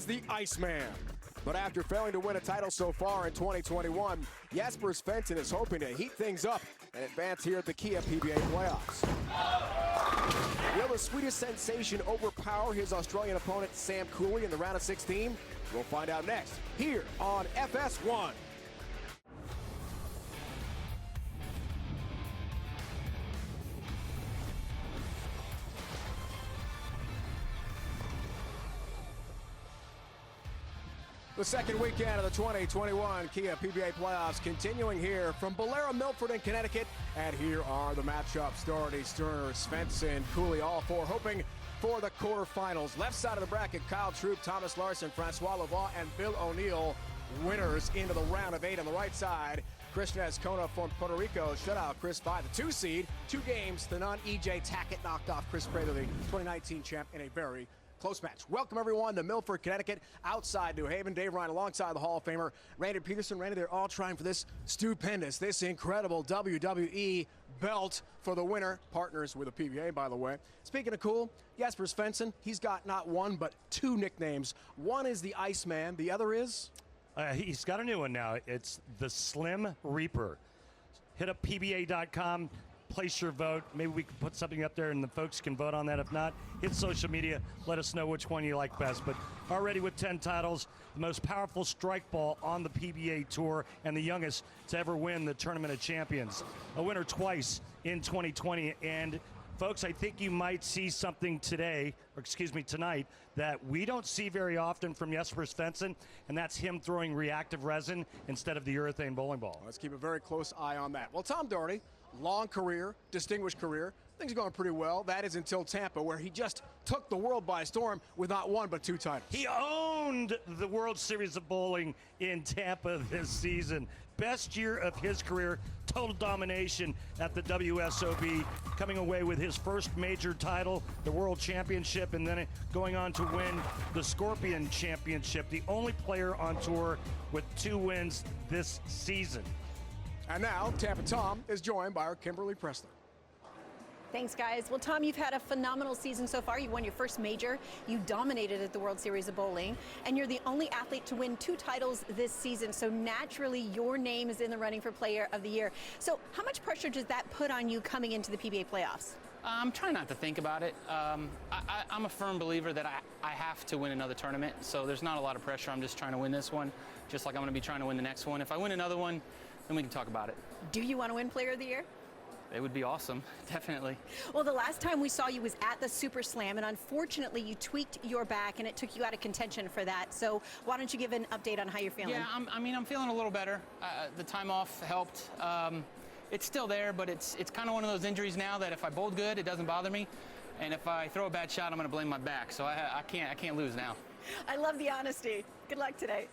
is the Iceman. But after failing to win a title so far in 2021, Jesper Svensson is hoping to heat things up and advance here at the Kia PBA playoffs. Will the Swedish sensation overpower his Australian opponent Sam Cooley in the round of 16? We'll find out next here on FS1. The second weekend of the 2021 Kia PBA playoffs continuing here from Bolero, Milford, in Connecticut. And here are the matchups. Doherty, Sterner, Svensson, Cooley, all four hoping for the quarterfinals. Left side of the bracket, Kyle Troop, Thomas Larson, Francois Lavoie, and Bill O'Neill, winners into the round of 8. On the right side, Christian Azcona from Puerto Rico shut out Chris 5, the 2 seed. 2 games to none. EJ Tackett knocked off Chris Prather, the 2019 champ, in a very close match. Welcome, everyone, to Milford, Connecticut, outside New Haven. Dave Ryan alongside the Hall of Famer Randy Peterson. Randy, they're all trying for this stupendous, this incredible WWE belt for the winner. Partners with the PBA, by the way. Speaking of cool, Jesper Svensson, he's got not one but 2 nicknames. One is the Iceman. The other is? He's got a new one now. It's the Slim Reaper. Hit up PBA.com. Place your vote. Maybe we can put something up there and the folks can vote on that. If not, hit social media. Let us know which one you like best. But already with 10 titles, the most powerful strike ball on the PBA Tour and the youngest to ever win the Tournament of Champions. A winner twice in 2020. And folks, I think you might see something today, or excuse me, tonight, that we don't see very often from Jesper Svensson, and that's him throwing reactive resin instead of the urethane bowling ball. Let's keep a very close eye on that. Well, Tom Doherty, long career, distinguished career. Things are going pretty well. That is until Tampa, where he just took the world by storm with not 1 but 2 titles. He owned the World Series of Bowling in Tampa this season. Best year of his career, total domination at the WSOB, coming away with his first major title, the World Championship, and then going on to win the Scorpion Championship, the only player on tour with 2 wins this season. And now, Tampa Tom is joined by our Kimberly Pressler. Thanks, guys. Well, Tom, you've had a phenomenal season so far. You won your first major. You dominated at the World Series of Bowling. And you're the only athlete to win 2 titles this season. So naturally, your name is in the running for Player of the Year. So how much pressure does that put on you coming into the PBA playoffs? I'm trying not to think about it. I'm a firm believer that I have to win another tournament. So there's not a lot of pressure. I'm just trying to win this one, just like I'm going to be trying to win the next one. If I win another one, then we can talk about it. Do you want to win Player of the Year? It would be awesome, definitely. Well, the last time we saw you was at the Super Slam, and unfortunately you tweaked your back and it took you out of contention for that. So why don't you give an update on how you're feeling? Yeah, I'm feeling a little better. The time off helped. It's still there, but it's kind of one of those injuries now that if I bowled good, it doesn't bother me. And if I throw a bad shot, I'm going to blame my back. So I can't lose now. I love the honesty. Good luck today.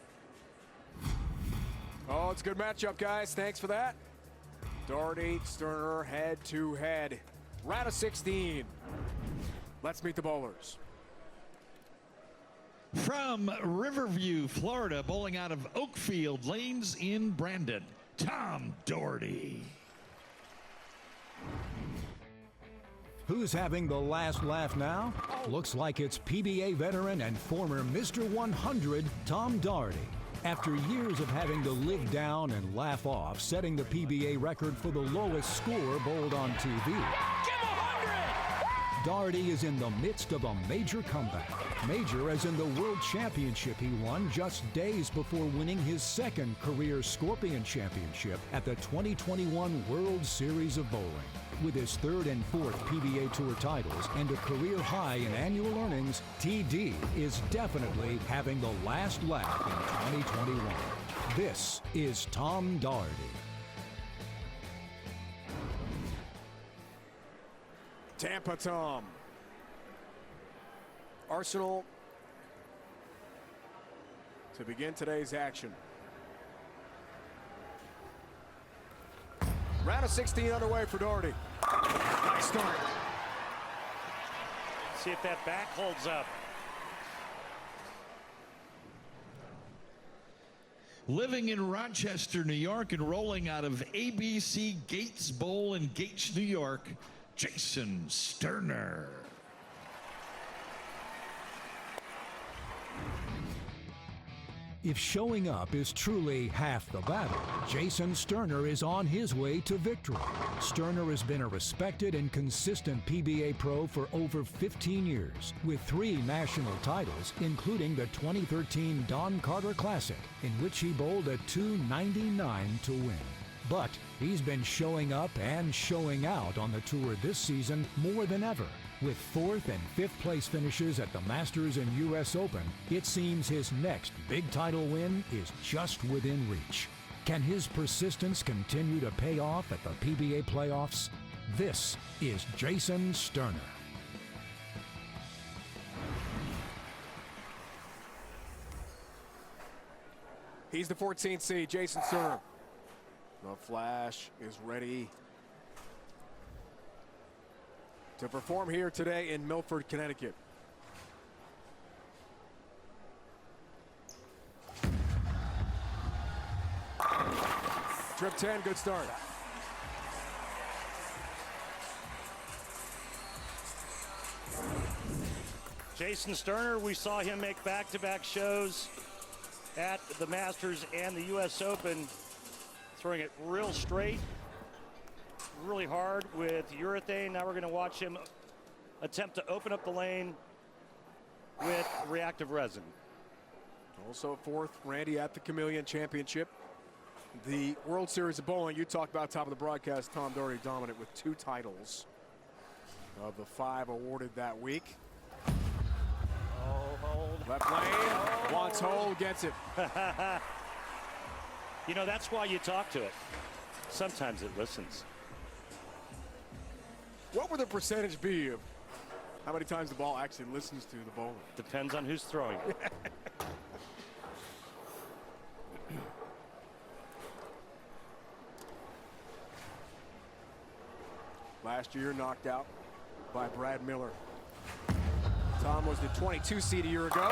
Oh, it's a good matchup, guys. Thanks for that. Doherty, Sterner, head-to-head. Round of 16. Let's meet the bowlers. From Riverview, Florida, bowling out of Oakfield Lanes in Brandon, Tom Doherty. Who's having the last laugh now? Looks like it's PBA veteran and former Mr. 100, Tom Doherty. After years of having to live down and laugh off, setting the PBA record for the lowest score bowled on TV. Give him 100! Doherty is in the midst of a major comeback. Major as in the World Championship he won just days before winning his second career Scorpion Championship at the 2021 World Series of Bowling. With his 3rd and 4th PBA Tour titles and a career high in annual earnings, TD is definitely having the last laugh in 2021. This is Tom Doherty. Tampa Tom. Arsenal to begin today's action. Round of 16 underway for Doherty. Nice start. See if that back holds up. Living in Rochester, New York, and rolling out of ABC Gates Bowl in Gates, New York, Jason Sterner. If showing up is truly half the battle, Jason Sterner is on his way to victory. Sterner has been a respected and consistent PBA pro for over 15 years, with 3 national titles, including the 2013 Don Carter Classic, in which he bowled a .299 to win. But he's been showing up and showing out on the tour this season more than ever. With 4th and 5th place finishes at the Masters and US Open, it seems his next big title win is just within reach. Can his persistence continue to pay off at the PBA playoffs? This is Jason Sterner. He's the 14th seed, Jason Sterner. The Flash is ready to perform here today in Milford, Connecticut. Trip 10, good start. Jason Sterner, we saw him make back-to-back shows at the Masters and the US Open, throwing it real straight, really hard with urethane. Now we're going to watch him attempt to open up the lane with reactive resin. Also 4th, Randy, at the Chameleon Championship. The World Series of Bowling, you talked about top of the broadcast, Tom Doherty dominant with 2 titles of the 5 awarded that week. Oh, hold. Left lane, wants hold, gets it. You know, that's why you talk to it. Sometimes it listens. What would the percentage be of how many times the ball actually listens to the bowler? Depends on who's throwing it. Last year knocked out by Brad Miller. Tom was the 22 seed a year ago.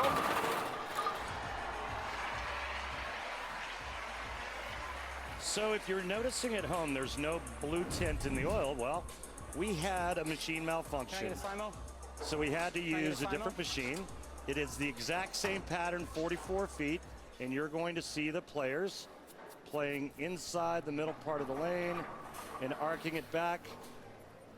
So if you're noticing at home there's no blue tint in the oil, well, we had a machine malfunction. Can I get a Simo? So we had to Can I get use a a different Simo? machine. It is the exact same pattern, 44 feet, and you're going to see the players playing inside the middle part of the lane and arcing it back.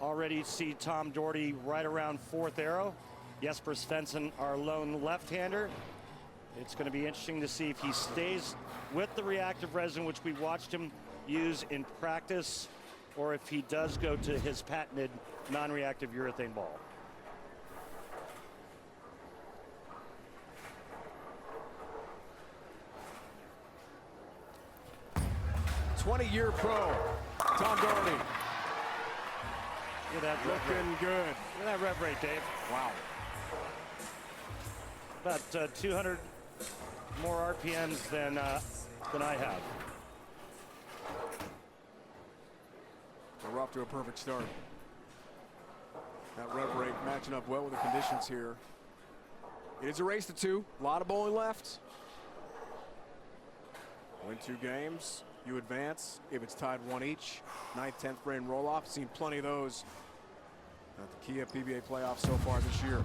Already see Tom Doherty right around 4th arrow. Jesper Svensson, our lone left-hander. It's going to be interesting to see if he stays with the reactive resin, which we watched him use in practice, or if he does go to his patented non-reactive urethane ball. '20-year pro, Tom Doherty. Look at that rev Looking rate. good. Look at that rev rate, Dave. Wow. About 200 more RPMs than I have. We're off to a perfect start. That rev rate matching up well with the conditions here. It is a race to 2. A lot of bowling left. Win 2 games, you advance. If it's tied 1 each, 9th, 10th frame roll-off. Seen plenty of those at the Kia PBA playoffs so far this year.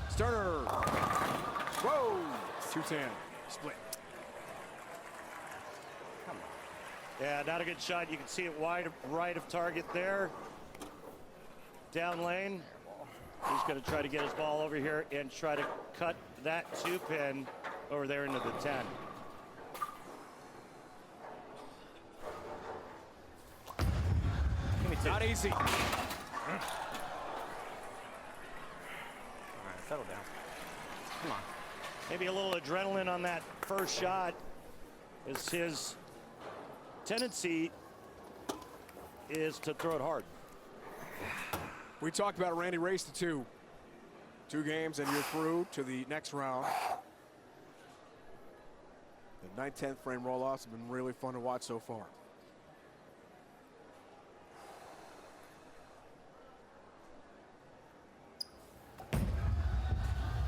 Sterner. Whoa! 210. Split. Yeah, not a good shot. You can see it wide right of target there. Down lane. He's going to try to get his ball over here and try to cut that 2-pin over there into the 10. Give me 2. Not easy. All right, settle down. Come on. Maybe a little adrenaline on that first shot, as his tendency is to throw it hard. We talked about Randy race to 2. 2 games and you're through to the next round. The 9th, 10th frame roll-offs have been really fun to watch so far.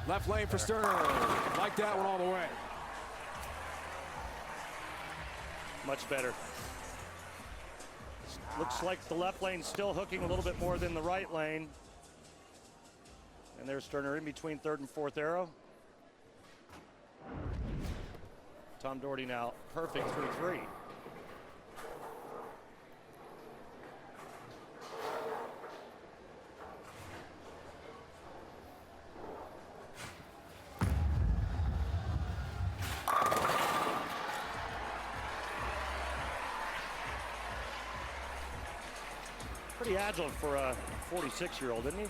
Left lane for Sterner. Like that one all the way. Much better. Looks like the left lane still hooking a little bit more than the right lane. And there's Sterner in between 3rd and 4th arrow. Tom Doherty now perfect through 3. Pretty agile for a 46-year-old, isn't he?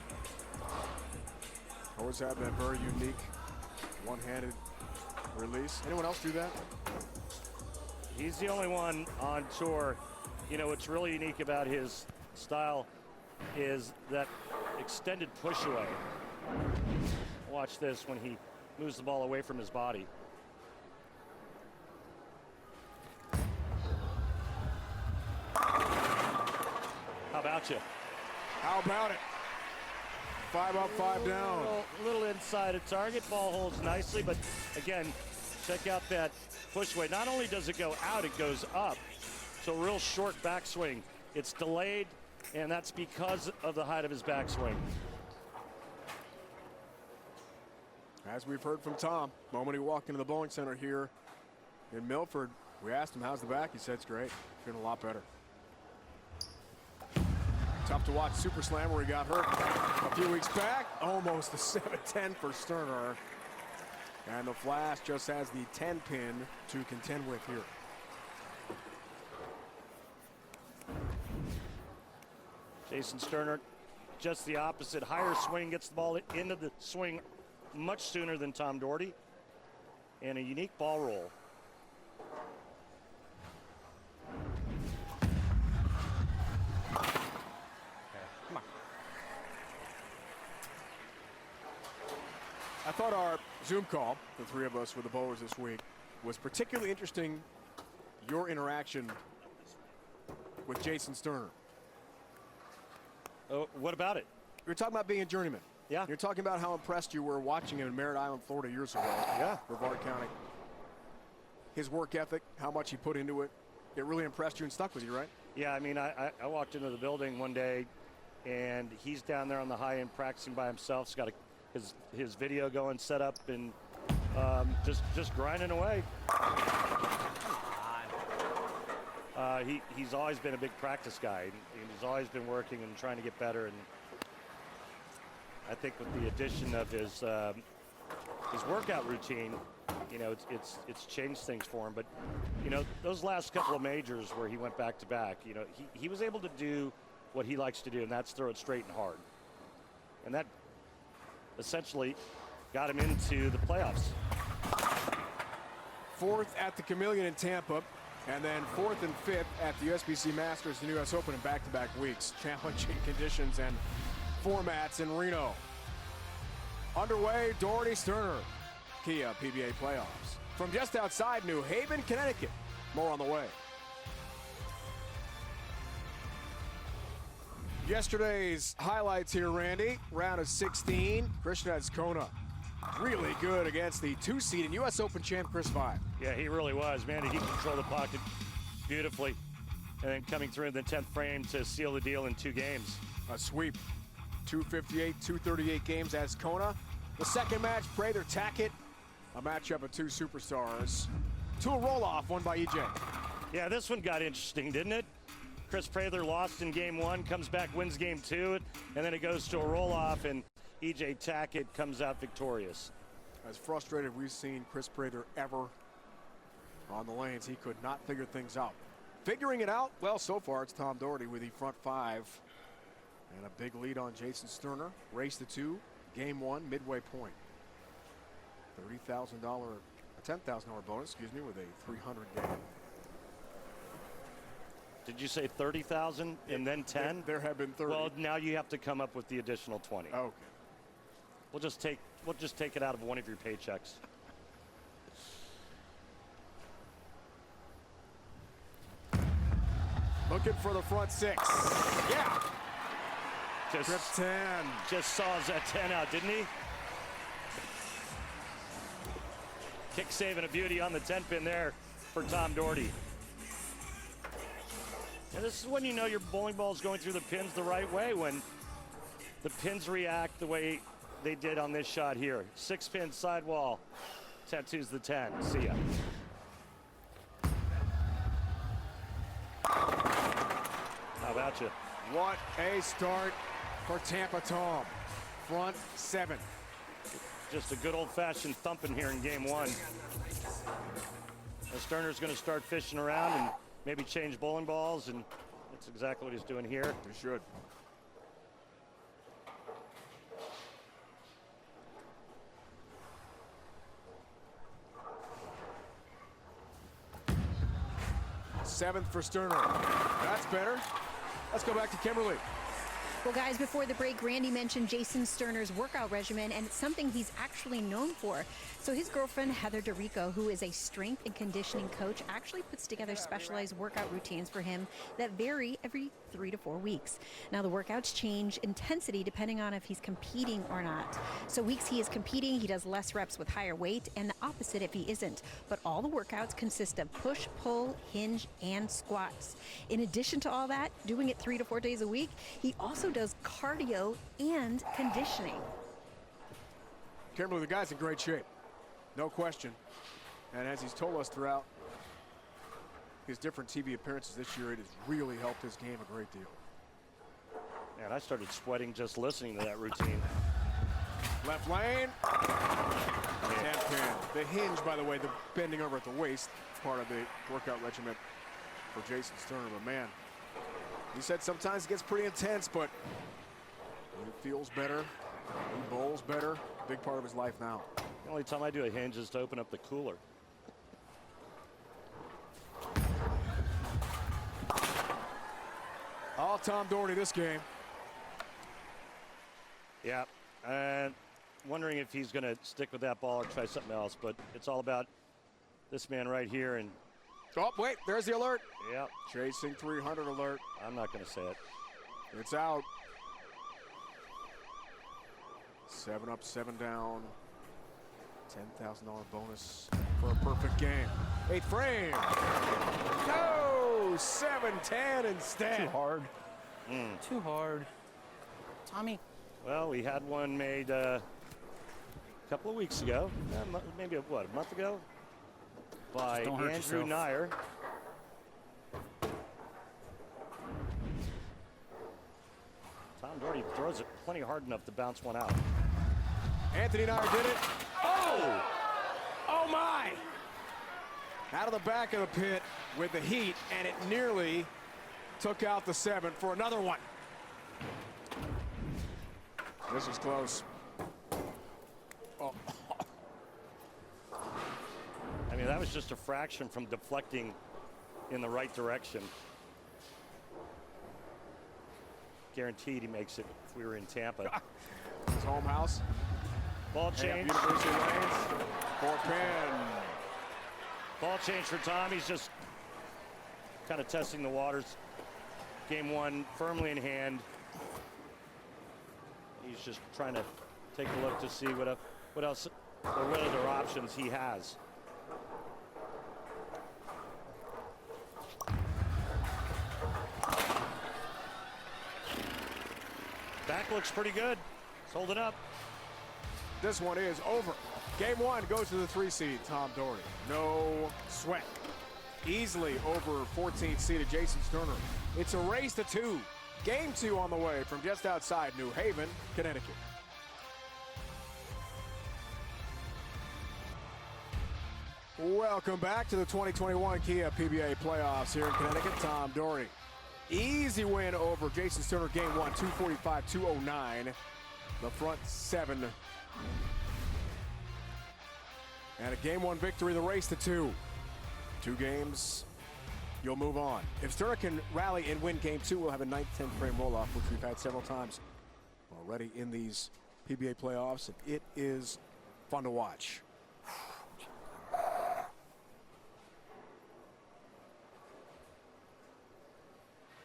Always have that very unique one-handed release. Anyone else do that? He's the only one on tour. You know, what's really unique about his style is that extended push away. Watch this when he moves the ball away from his body. How about you? How about it? 5 up, 5 down. A little inside a target. Ball holds nicely, but again, check out that push away. Not only does it go out, it goes up. So real short backswing. It's delayed, and that's because of the height of his backswing. As we've heard from Tom, the moment he walked into the bowling center here in Milford, we asked him, how's the back? He said it's great. Feeling a lot better. Tough to watch Super Slam where he got hurt a few weeks back. Almost a 7-10 for Sterner. And the Flash just has the 10 pin to contend with here. Jason Sterner, just the opposite. Higher swing, gets the ball into the swing much sooner than Tom Doherty. And a unique ball roll. I thought our Zoom call, the three of us with the bowlers this week, was particularly interesting. Your interaction with Jason Sterner. What about it? You're talking about being a journeyman. Yeah. You're talking about how impressed you were watching him in Merritt Island, Florida years ago. Yeah. Brevard County. His work ethic, how much he put into it. It really impressed you and stuck with you, right? Yeah, I mean, I walked into the building one day, and he's down there on the high end practicing by himself. He's got his video going set up and just grinding away. He's always been a big practice guy. He's always been working and trying to get better. And I think with the addition of his workout routine, you know, it's changed things for him. But you know, those last couple of majors where he went back to back, you know, he was able to do what he likes to do, and that's throw it straight and hard. And that essentially got him into the playoffs. Fourth at the Chameleon in Tampa, and then fourth and fifth at the USBC Masters and US Open in back-to-back weeks. Challenging conditions and formats in Reno. Underway, Doherty Sterner, Kia PBA playoffs. From just outside New Haven, Connecticut. More on the way. Yesterday's highlights here, Randy. Round of 16, Krishnad's Kona. Really good against the 2-seed and U.S. Open champ Chris Vine. Yeah, he really was, man. He controlled the pocket beautifully. And then coming through in the 10th frame to seal the deal in 2 games. A sweep. 258, 238 games as Kona. The second match, Prather Tackett. A matchup of 2 superstars. To a roll-off, won by EJ. Yeah, this one got interesting, didn't it? Chris Prather lost in game 1, comes back, wins game 2, and then it goes to a roll-off, and EJ Tackett comes out victorious. As frustrated we've seen Chris Prather ever on the lanes, he could not figure things out. Figuring it out, well, so far it's Tom Doherty with the front 5. And a big lead on Jason Sterner. Race to 2, game 1, midway point. $30,000, a $10,000 bonus, excuse me, with a 300 game. Did you say 30,000 and then 10? There have been 30. Well, now you have to come up with the additional 20. Okay. We'll just take it out of one of your paychecks. Looking for the front 6. Yeah. Just Trip 10. Just saws that 10 out, didn't he? Kick save and a beauty on the 10 pin there for Tom Doherty. And this is when you know your bowling ball is going through the pins the right way, when the pins react the way they did on this shot here. 6-pin sidewall, tattoos the 10. See ya. about you. What a start for Tampa, Tom. Front 7. Just a good old-fashioned thumping here in game 1. And Sterner's going to start fishing around and maybe change bowling balls, and that's exactly what he's doing here. He should. Seventh for Sterner. That's better. Let's go back to Kimberly. Well, guys, before the break, Randy mentioned Jason Sterner's workout regimen, and it's something he's actually known for. So his girlfriend, Heather DeRico, who is a strength and conditioning coach, actually puts together specialized workout routines for him that vary every 3 to 4 weeks. Now, the workouts change intensity depending on if he's competing or not. So weeks he is competing, he does less reps with higher weight, and the opposite if he isn't. But all the workouts consist of push, pull, hinge, and squats. In addition to all that, doing it 3 to 4 days a week, he also does cardio and conditioning. Kimberly, the guy's in great shape. No question. And as he's told us throughout his different TV appearances this year, it has really helped his game a great deal. Man, I started sweating just listening to that routine. Left lane. 10-10. The hinge, by the way, the bending over at the waist, part of the workout regimen for Jason Sterner. But man, he said sometimes it gets pretty intense, but he feels better. He bowls better. Big part of his life now. The only time I do a hinge is to open up the cooler. All Tom Doherty this game. Yeah, wondering if he's going to stick with that ball or try something else, but it's all about this man right here. And oh, wait, there's the alert. yeah, Chasing 300 alert. I'm not going to say it. It's out. 7 up, 7 down. $10,000 bonus for a perfect game. 8th frame. No, 7-10 instead. Too hard. Too hard. Tommy. Well, we had one made a couple of weeks ago, maybe a month ago, by Andrew yourself. Nyer. Tom Doherty throws it plenty hard enough to bounce one out. Anthony Nyer did it. Oh! Oh my! Out of the back of the pit with the heat, and it nearly took out the 7 for another one. This is close. Oh. I mean, that was just a fraction from deflecting in the right direction. Guaranteed he makes it if we were in Tampa. His home house. Ball change. University lanes. 4-pin. Ball change for Tom. He's just kind of testing the waters. Game 1 firmly in hand. He's just trying to take a look to see what else or what other options he has. Back looks pretty good. It's holding up. This one is over. Game 1 goes to the 3 seed, Tom Doherty. No sweat. Easily over 14th seeded Jason Sterner. It's a race to 2. Game 2 on the way from just outside New Haven, Connecticut. Welcome back to the 2021 Kia PBA playoffs here in Connecticut. Tom Doherty. Easy win over Jason Sterner, game 1, 245-209. The front 7. And a game 1 victory, the race to 2. 2 games, you'll move on. If Sterner can rally and win game 2, we'll have a 9th, 10th frame roll-off, which we've had several times already in these PBA playoffs. And it is fun to watch.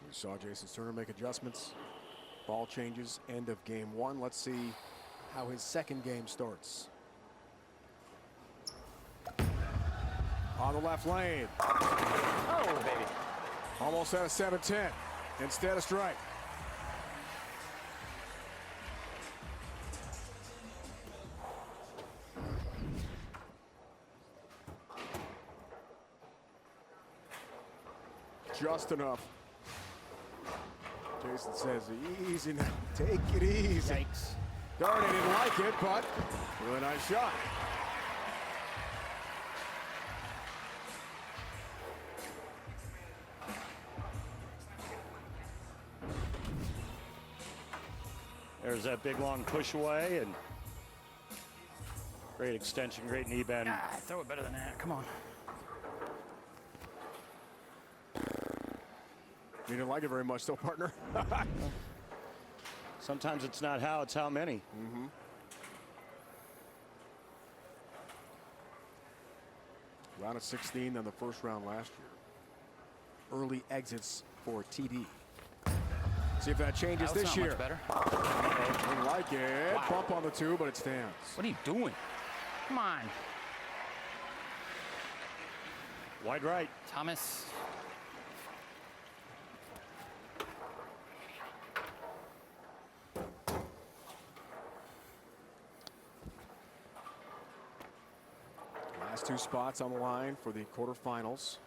We saw Jason Sterner make adjustments. Ball changes, end of game 1. Let's see how his second game starts. On the left lane. Oh, baby. Almost at a 7-10. Instead a strike. Just enough. Jason says, easy now. Take it easy. Yikes. Darn, didn't like it, but really nice shot. There's that big long push away and great extension, great knee bend. Throw it better than that. Come on. You didn't like it very much, though, partner. Sometimes it's not how, it's how many. Round of 16 than the first round last year. Early exits for TD. See if that changes That's this not year. much better. Didn't like it. Wow. Bump on the two, but it stands. What are you doing? Come on. Wide right. Thomas. Last two spots on the line for the quarterfinals.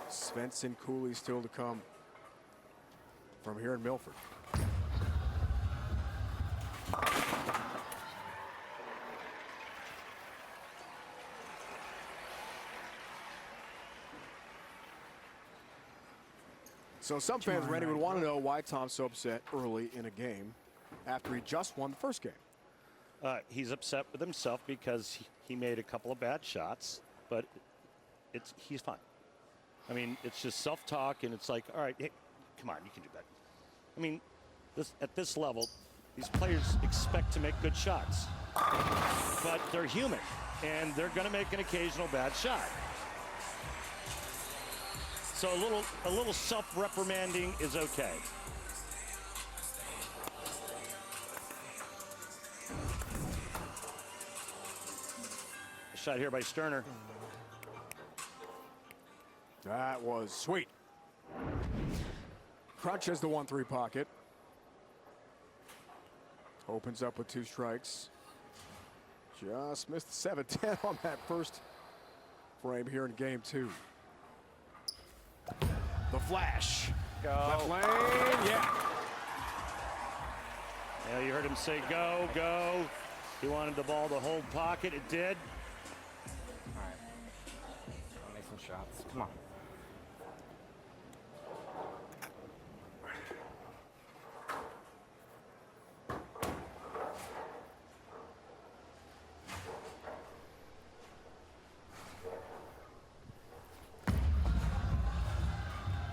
Svensson Cooley still to come from here in Milford. So some fans, Randy, would want to know why Tom's so upset early in a game after he just won the first game. He's upset with himself because he made a couple of bad shots, but he's fine. I mean, it's just self-talk, and it's like, all right, hey, come on, you can do that. I mean, at this level, these players expect to make good shots, but they're human, and they're going to make an occasional bad shot. So a little self-reprimanding is okay. A shot here by Sterner. That was sweet. Crunches the 1-3 pocket. Opens up with two strikes. Just missed the 7-10 on that first frame here in game two. The flash. Go. Left lane, yeah. Yeah, you heard him say go, go. He wanted the ball to hold pocket. It did. All right. I'll make some shots. Come on.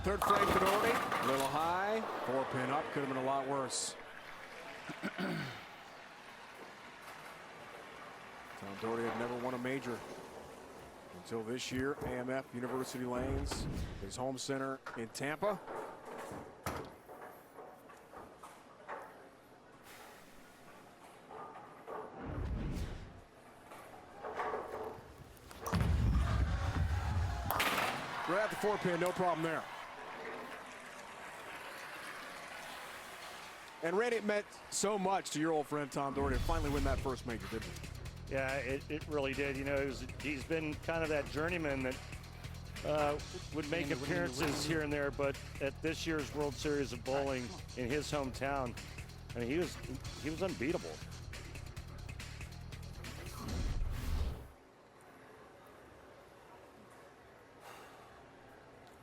Third frame to Doherty. A little high. 4-pin up. Could have been a lot worse. Tom Doherty had never won a major until this year. AMF University Lanes, his home center in Tampa. Right at the 4-pin, no problem there. And Randy, it meant so much to your old friend Tom Doherty to finally win that first major, didn't it? Yeah, it really did. You know, he's been kind of that journeyman that would make appearances here and there, but at this year's World Series of Bowling in his hometown, I mean, he was unbeatable.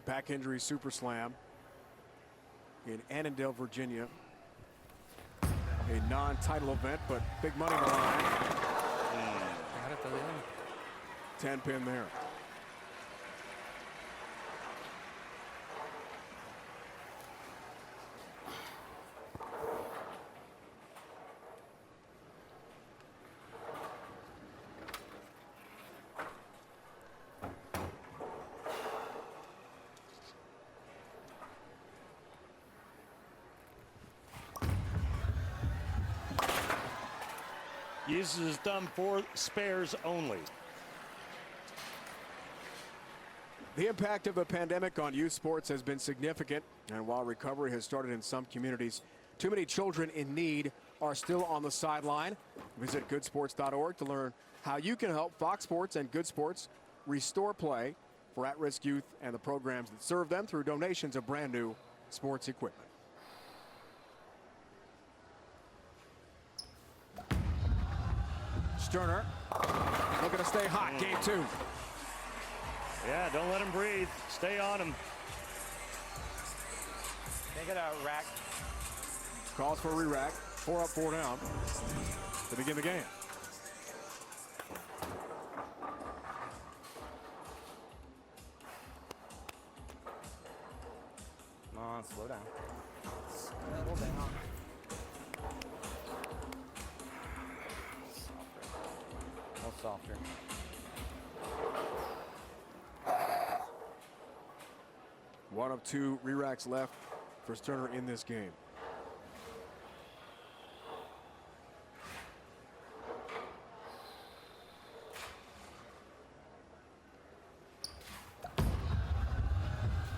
Back injury super slam in Annandale, Virginia. A non-title event, but big money on the line. 10-pin there. Uses his thumb for spares only. The impact of the pandemic on youth sports has been significant, and while recovery has started in some communities, too many children in need are still on the sideline. Visit goodsports.org to learn how you can help Fox Sports and Good Sports restore play for at-risk youth and the programs that serve them through donations of brand new sports equipment. Sterner looking to stay hot. Game 2. Yeah, don't let him breathe. Stay on him. Take it out, rack. Calls for a re-rack. 4 up, 4 down to begin the game. Come on, slow down. Settle down. Softer. No softer. One of 2 re-racks left for Sterner in this game.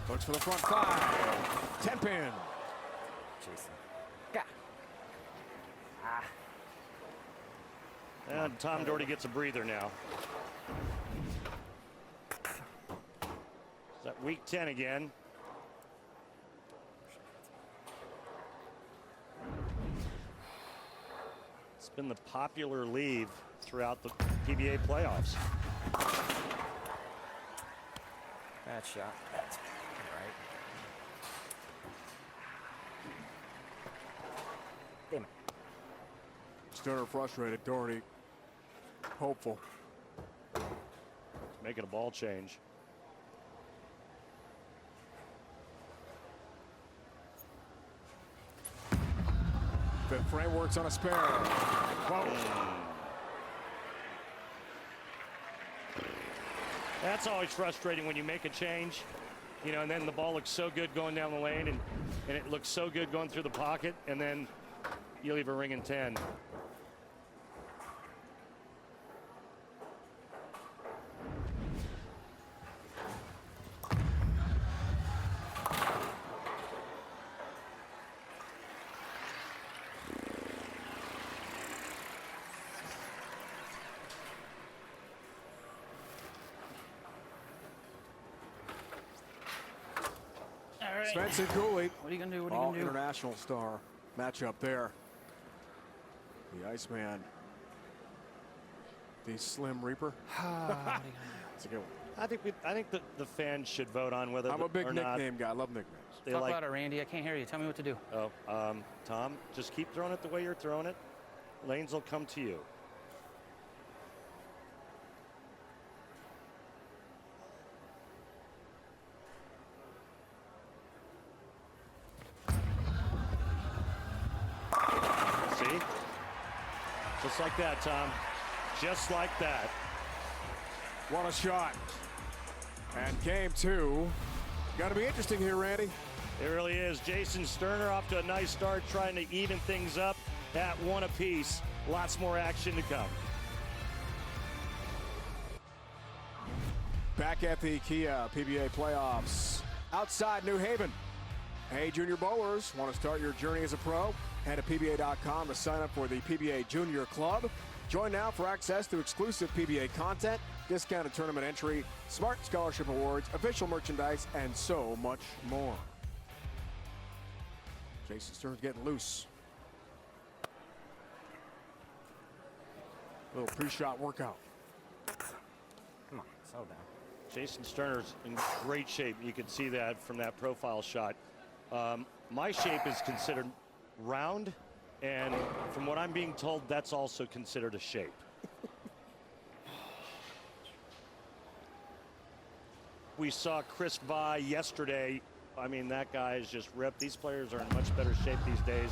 Looks for the front 5. 10 pin. Jason. Gah. Ah. And Tom Doherty gets a breather now. Is that week 10 again? It's been the popular leave throughout the PBA playoffs. Bad shot. That's right. Damn it. Sterner frustrated. Doherty hopeful. Making a ball change. The frame works on a spare. Whoa. That's always frustrating when you make a change, you know, and then the ball looks so good going down the lane, and it looks so good going through the pocket, and then you leave a ring in 10. Svensson Cooley. What are you gonna do? What are you All gonna do? international star matchup there. The Iceman. The Slim Reaper. It's a good one. I think the fans should vote on whether I'm a big or not nickname guy. I love nicknames. they Talk like. about it, Randy. I can't hear you. Tell me what to do. Oh, Tom, just keep throwing it the way you're throwing it. Lanes will come to you. See? Just like that, Tom. Just like that. What a shot. And game 2. Got to be interesting here, Randy. It really is. Jason Sterner off to a nice start, trying to even things up at 1 apiece. Lots more action to come. Back at the Kia PBA playoffs outside New Haven. Hey, junior bowlers, want to start your journey as a pro? Head to PBA.com to sign up for the PBA Junior Club. Join now for access to exclusive PBA content, discounted tournament entry, smart scholarship awards, official merchandise, and so much more. Jason Sterner's getting loose. Little pre-shot workout. Come on, settle down. Jason Sterner's in great shape. You can see that from that profile shot. My shape is considered round, and from what I'm being told, that's also considered a shape. We saw Chris Vi yesterday. I mean, that guy is just ripped. These players are in much better shape these days.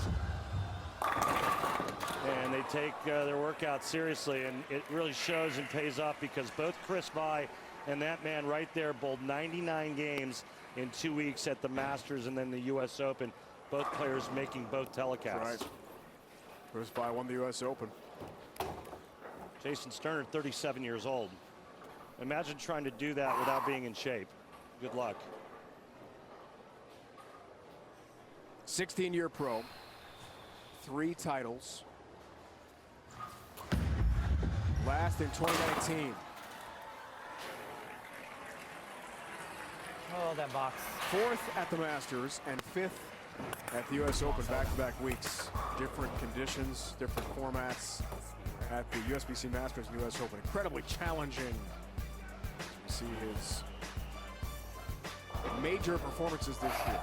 And they take their workout seriously, and it really shows and pays off because both Chris Vi and that man right there bowled 99 games in 2 weeks at the Masters and then the U.S. Open. Both players making both telecasts. Right. Chris Vi won the U.S. Open. Jason Sterner, 37 years old. Imagine trying to do that without being in shape. Good luck. 16-year pro. 3 titles. Last in 2019. Oh, that box. 4th at the Masters and 5th at the U.S. Open back-to-back weeks. Different conditions, different formats at the USBC Masters and U.S. Open. Incredibly challenging. You see his major performances this year.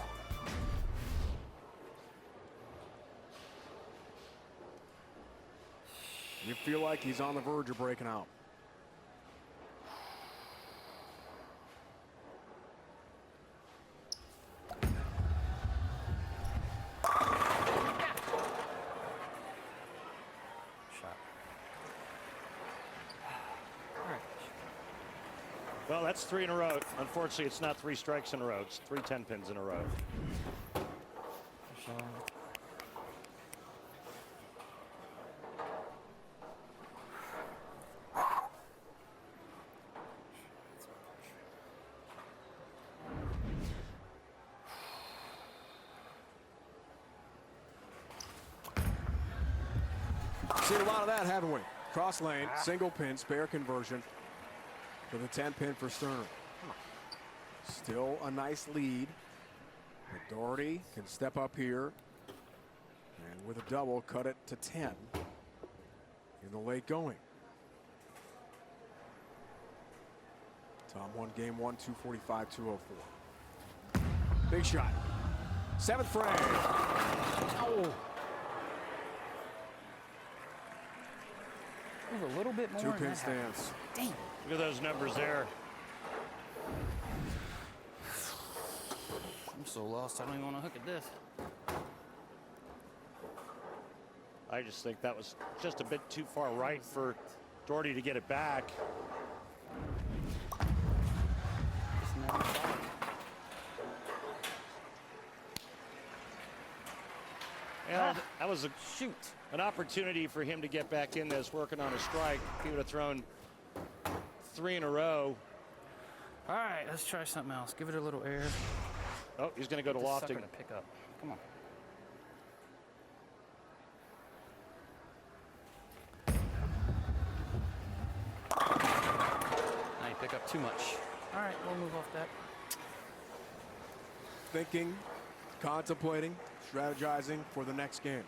You feel like he's on the verge of breaking out. Well, that's 3 in a row. Unfortunately, it's not 3 strikes in a row. It's 3 10-pins in a row. Seen a lot of that, haven't we? Cross lane, single pin, spare conversion for the 10-pin for Sterner. Still a nice lead. But Doherty can step up here and with a double cut it to 10 in the late going. Tom won game 1, 245-204. Big shot. 7th frame. Oh. A little bit more. 2-pin stance. Dang. Look at those numbers there. I'm so lost. I don't even want to hook at this. I just think that was just a bit too far right for Doherty to get it back. And that was an opportunity for him to get back in this, working on a strike. He would have thrown 3 in a row. All right, let's try something else. Give it a little air. Oh, he's going to go to lofting. To pick up. Come on. Now you pick up too much. All right, we'll move off that. Thinking, contemplating, strategizing for the next game.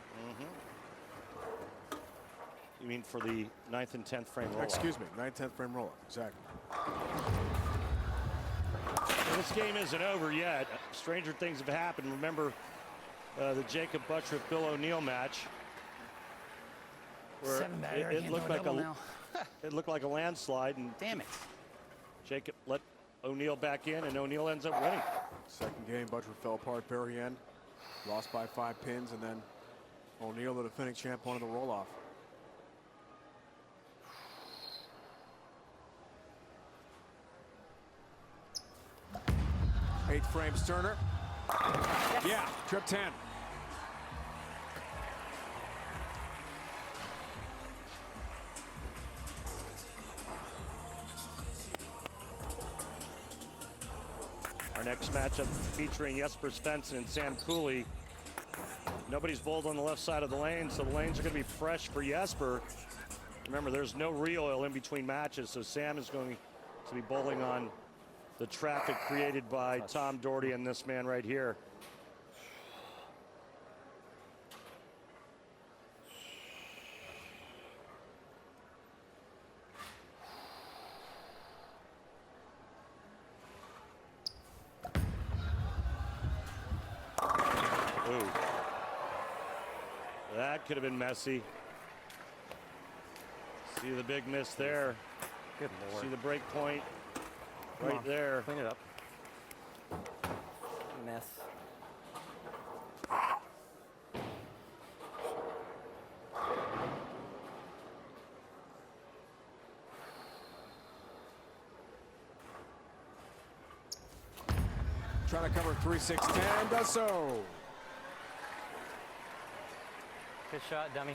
You mean for the 9th and 10th frame roll-up? Excuse me, 9th, 10th frame roll-up, exactly. Well, this game isn't over yet. Stranger things have happened. Remember the Jacob Buttrick Bill O'Neill match, where 7 batter. it looked like it looked like a landslide, and damn it, Jacob let O'Neill back in, and O'Neill ends up winning. Second game, Buttrick fell apart very end, lost by 5 pins, and then O'Neill, the defending champ, wanted the roll-off. Eighth frame, Sterner. Yes. Yeah, trip 10. Our next matchup featuring Jesper Svensson and Sam Cooley. Nobody's bowled on the left side of the lane, so the lanes are going to be fresh for Jesper. Remember, there's no reel oil in between matches, so Sam is going to be bowling on the traffic created by Tom Doherty and this man right here. Ooh. That could have been messy. See the big miss there. Good Lord. See the break point right there. Clean it up. Mess. Trying to cover 3-6-10, does so. Good shot, dummy.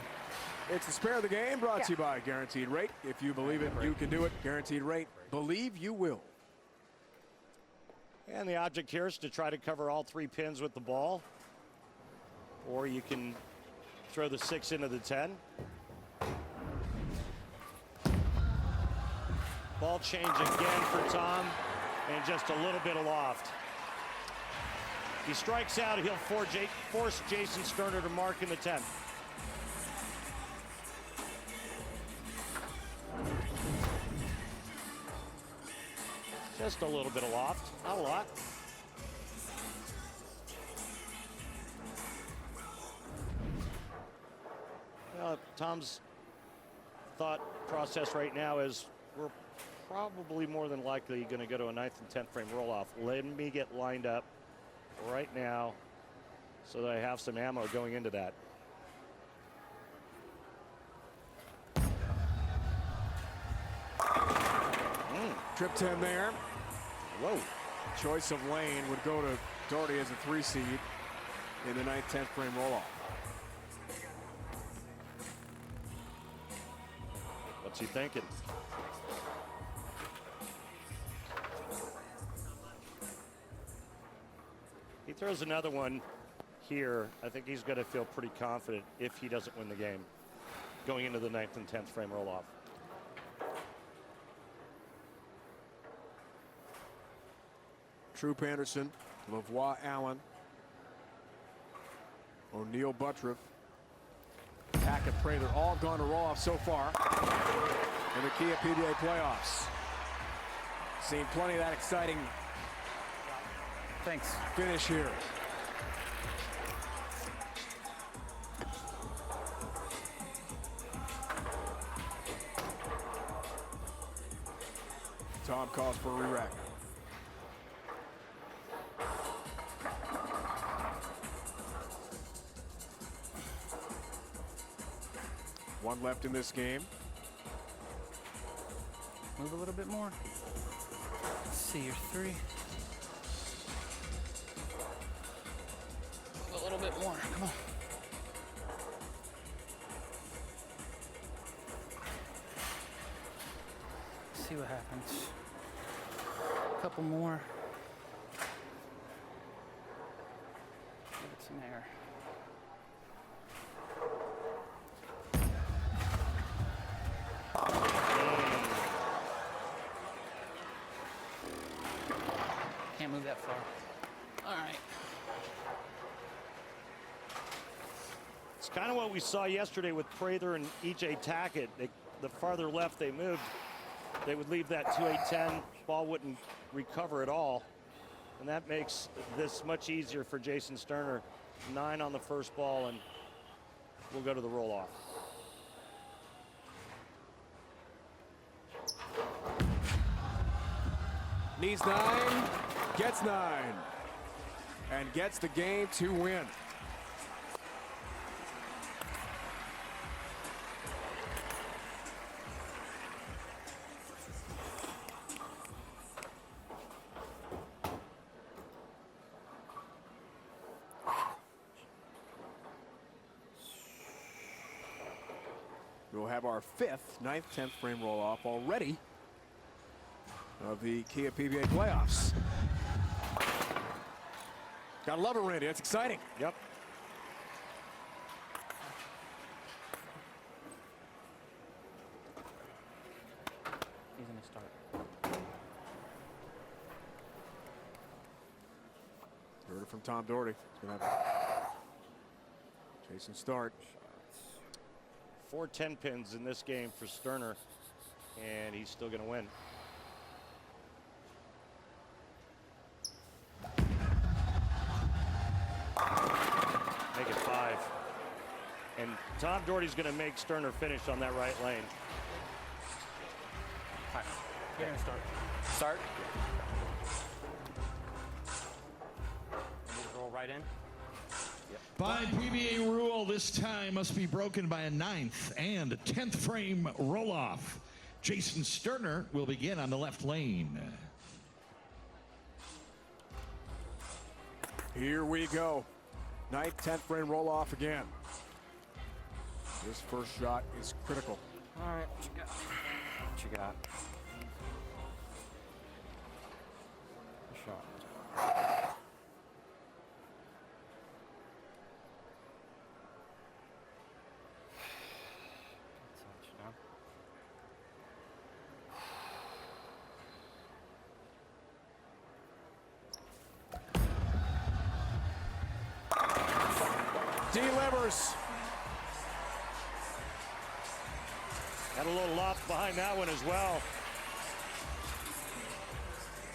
It's the spare of the game, brought to you by Guaranteed Rate. If you believe it, you can do it. Guaranteed Rate. Believe you will. And the object here is to try to cover all 3 pins with the ball. Or you can throw the 6 into the 10. Ball change again for Tom. And just a little bit aloft. If he strikes out, he'll force Jason Sterner to mark in the 10th. Just a little bit of loft, not a lot. Well, Tom's thought process right now is we're probably more than likely going to go to a 9th and 10th frame roll-off. Let me get lined up right now so that I have some ammo going into that. Trip 10 there. Whoa. Choice of lane would go to Doherty as a 3 seed in the 9th, 10th frame roll-off. What's he thinking? He throws another one here. I think he's going to feel pretty confident if he doesn't win the game going into the 9th and 10th frame roll-off. Troop Anderson, Lavoie Allen, O'Neill Buttriff, Hackett Prather, all gone to roll off so far in the Kia PBA playoffs. Seen plenty of that exciting Thanks. finish here. Tom calls for a re-rack. One left in this game. Move a little bit more. Let's see your 3. Move a little bit more. Come on. See what happens. A couple more. Give it some air. Can't move that far. All right. It's kind of what we saw yesterday with Prather and E.J. Tackett. The farther left they moved, they would leave that 2-8-10. Ball wouldn't recover at all. And that makes this much easier for Jason Sterner. 9 on the first ball, and we'll go to the roll-off. Needs 9, gets 9, and gets the game to win. We'll have our 5th 9th, 10th frame roll-off already of the Kia PBA playoffs. Gotta love it, Randy. That's exciting. Yep. He's gonna start. Heard it from Tom Doherty. He's gonna have Jason start. 4 10 pins in this game for Sterner, and he's still going to win. Make it 5. And Tom Doherty's going to make Sterner finish on that right lane. All right. You're gonna start. Start. We'll roll right in. By PBA rule, this tie must be broken by a 9th and 10th frame roll-off. Jason Sterner will begin on the left lane. Here we go. 9th, 10th frame roll-off again. This first shot is critical. All right. What you got? What you got? Good shot. Touchdown. delivers. Had a little loft behind that one as well.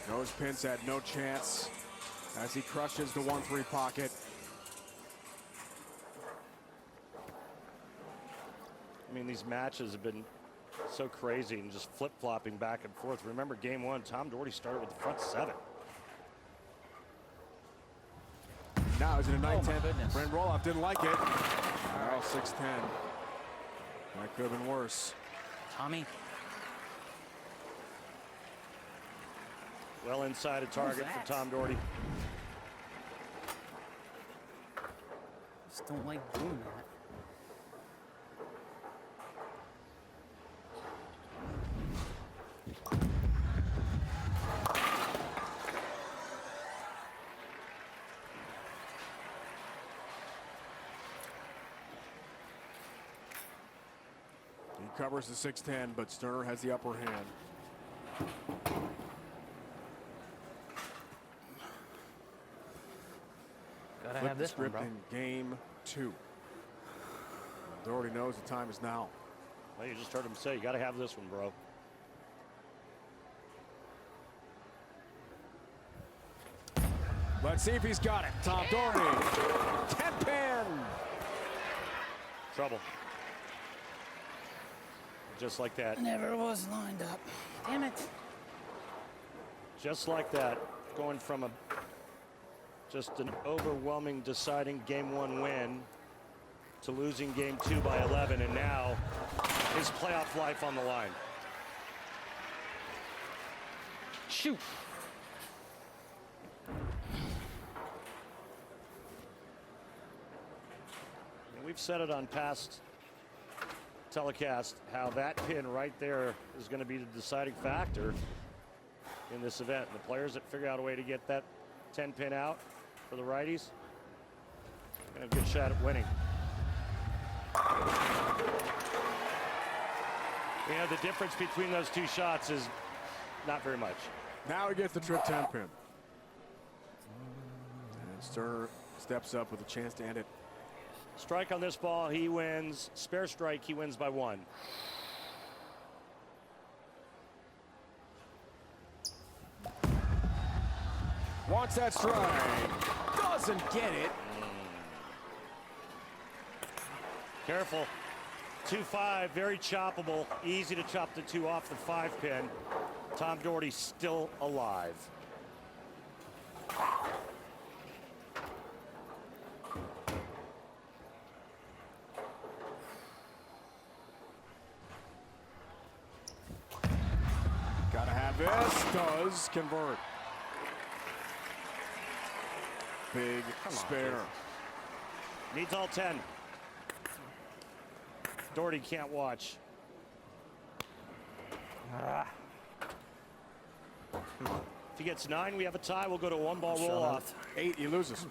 Nose pins had no chance as he crushes the 1-3 pocket. I mean, these matches have been so crazy and just flip-flopping back and forth. Remember game one, Tom Doherty started with the front 7. Now he's in a 9-10. goodness. Brent Roloff didn't like it. Now 6-10. That could have been worse. Tommy. Well inside a target for Tom Doherty. Just don't like doing that. He covers the 6-10, but Sterner has the upper hand. Gotta Flip have the this one, script bro. in game 2. Doherty knows the time is now. Well, you just heard him say, you got to have this one, bro. Let's see if he's got it. Tom Doherty. 10-pin. Trouble. Just like that. Never was lined up. Damn it. Just like that. Going from just an overwhelming deciding game 1 win to losing game 2 by 11, and now his playoff life on the line. Shoot. And we've said it on past telecast how that pin right there is going to be the deciding factor in this event. The players that figure out a way to get that 10 pin out for the righties and a good shot at winning. You know, the difference between those two shots is not very much. Now he gets the trip 10 pin. And Sterner steps up with a chance to end it. Strike on this ball, he wins. Spare strike, he wins by 1. Wants that strike. Doesn't get it. Careful. 2-5, very choppable. Easy to chop the 2 off the 5 pin. Tom Doherty still alive. Gotta have this. Does convert. Big spare. Needs all 10. Doherty can't watch. If he gets 9, we have a tie. We'll go to a 1-ball roll off. 8, he loses.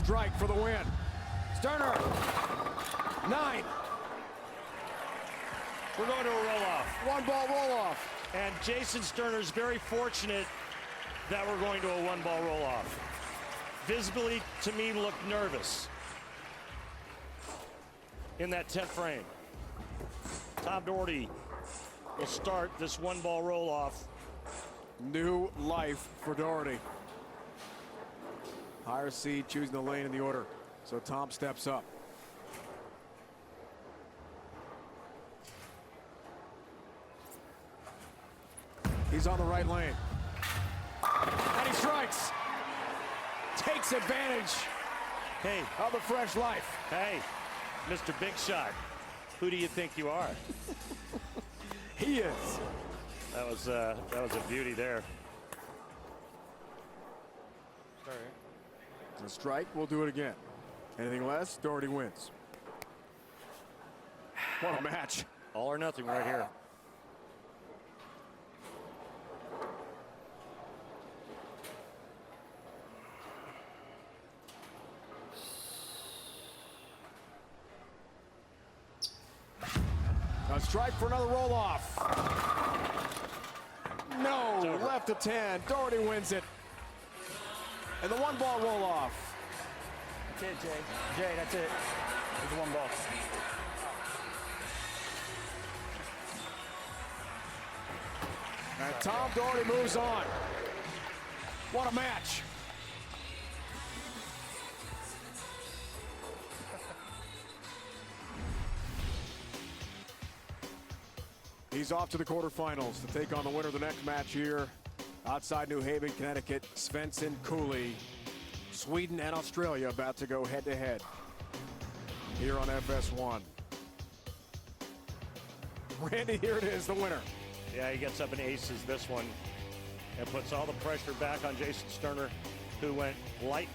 Strike for the win. Sterner. 9. We're going to a roll-off. 1-ball roll-off. And Jason Sterner's very fortunate that we're going to a 1-ball roll-off. Visibly, to me, looked nervous in that 10th frame. Tom Doherty will start this 1-ball roll-off. New life for Doherty. Higher seed choosing the lane in the order. So Tom steps up. He's on the right lane. And he strikes. Takes advantage Hey, of the fresh life. hey, Mr. Big Shot, who do you think you are? He is. That was a beauty there. Sorry. The strike, we'll do it again. Anything less, Doherty wins. What a match. All or nothing right here. A strike for another roll-off. No, left to 10. Doherty wins it. And the one-ball roll-off. That's it, Jay. Jay, that's it. It's one ball. And Tom Doherty moves on. What a match. He's off to the quarterfinals to take on the winner of the next match here outside New Haven, Connecticut. Svensson Cooley. Sweden and Australia about to go head-to-head here on FS1. Randy, here it is, the winner. Yeah, he gets up and aces this one and puts all the pressure back on Jason Sterner, who went light,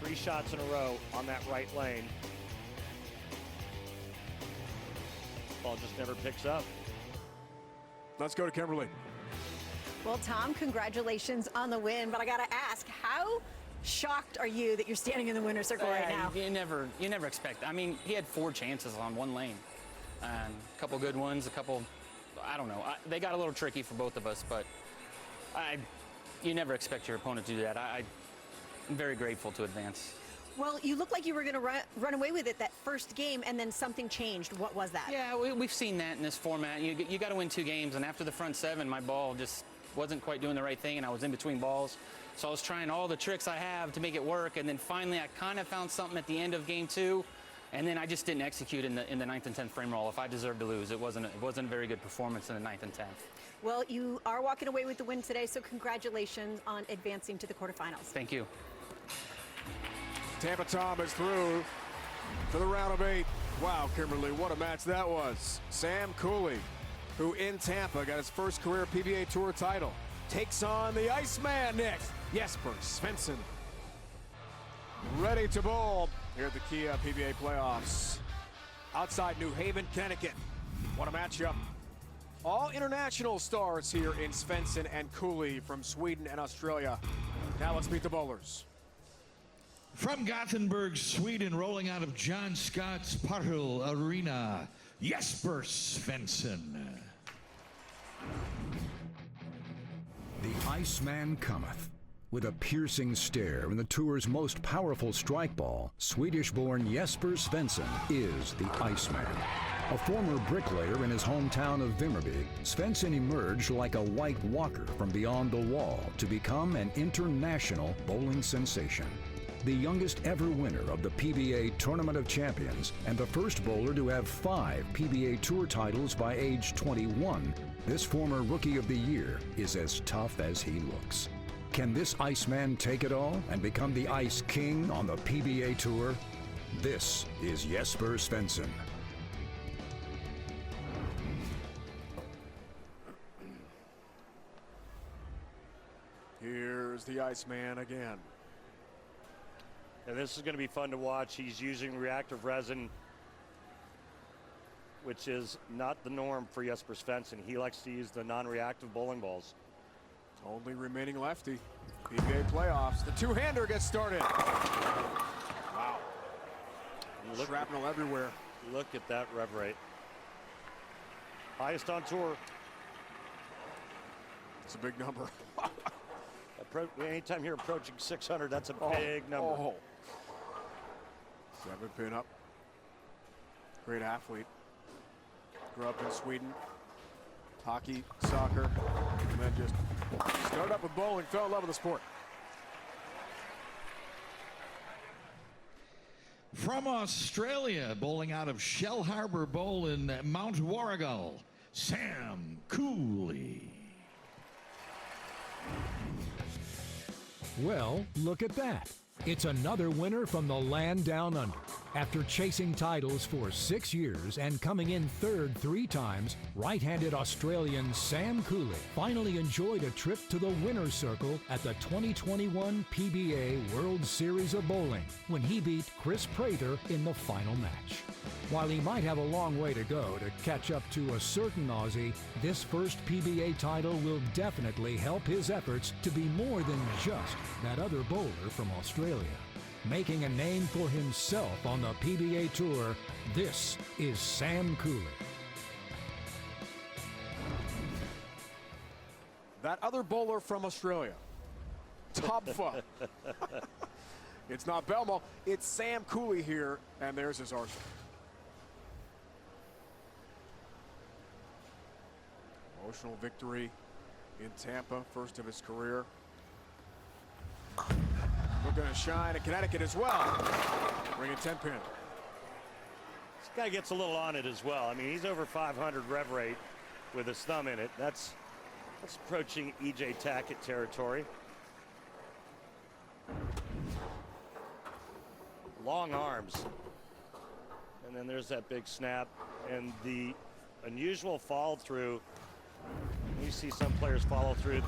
3 shots in a row on that right lane. Ball just never picks up. Let's go to Kimberly. Well, Tom, congratulations on the win, but I gotta ask, how shocked are you that you're standing in the winner's circle right now? You never expect. I mean, he had 4 chances on one lane, and a couple good ones, a couple, I don't know. They got a little tricky for both of us, but you never expect your opponent to do that. I'm very grateful to advance. Well, you look like you were gonna run away with it that first game, and then something changed. What was that? Yeah, we've seen that in this format. You got to win 2 games, and after the front 7, my ball just wasn't quite doing the right thing, and I was in between balls. So I was trying all the tricks I have to make it work, and then finally I kind of found something at the end of game 2, and then I just didn't execute in the 9th and 10th frame roll. If I deserved to lose, it wasn't a very good performance in the 9th and 10th. Well, you are walking away with the win today, so congratulations on advancing to the quarterfinals. Thank you. Tampa Tom is through to the round of 8. Wow, Kimberly, what a match that was. Sam Cooley, who in Tampa got his first career PBA Tour title, takes on the Iceman next, Jesper Svensson. Ready to bowl here at the Kia PBA playoffs. Outside New Haven, Connecticut. What a matchup. All international stars here in Svensson and Cooley from Sweden and Australia. Now let's meet the bowlers. From Gothenburg, Sweden, rolling out of John Scott's Parhul Arena, Jesper Svensson. The Iceman cometh. With a piercing stare and the tour's most powerful strike ball, Swedish-born Jesper Svensson is the Iceman. A former bricklayer in his hometown of Vimmerby, Svensson emerged like a white walker from beyond the wall to become an international bowling sensation. The youngest ever winner of the PBA Tournament of Champions and the first bowler to have 5 PBA Tour titles by age 21, this former Rookie of the Year is as tough as he looks. Can this Iceman take it all and become the Ice King on the PBA Tour? This is Jesper Svensson. Here's the Iceman again. And this is going to be fun to watch. He's using reactive resin, which is not the norm for Jesper Svensson. He likes to use the non-reactive bowling balls. Only remaining lefty. PBA playoffs. The two-hander gets started. Wow. Shrapnel everywhere. Look at that rev rate. Highest on tour. It's a big number. Anytime you're approaching 600, that's a big number. Oh. 7 pin up. Great athlete. Grew up in Sweden. Hockey, soccer, and then just started up with bowling, fell in love with the sport. From Australia, bowling out of Shell Harbour Bowl in Mount Warrigal, Sam Cooley. Well, look at that. It's another winner from the land down under. After chasing titles for 6 years and coming in third 3 times, right-handed Australian Sam Cooley finally enjoyed a trip to the winner's circle at the 2021 PBA World Series of Bowling when he beat Chris Prather in the final match. While he might have a long way to go to catch up to a certain Aussie, this first PBA title will definitely help his efforts to be more than just that other bowler from Australia. Making a name for himself on the PBA Tour, this is Sam Cooley. that other bowler from Australia. Topfa. It's not Belmo, it's Sam Cooley here, and there's his arsenal. Emotional victory in Tampa, first of his career. Looking to shine in Connecticut as well. Bringing 10 pin. This guy gets a little on it as well. I mean, he's over 500 rev rate with his thumb in it. That's approaching EJ Tackett territory. Long arms. And then there's that big snap. And the unusual follow through. You see some players follow through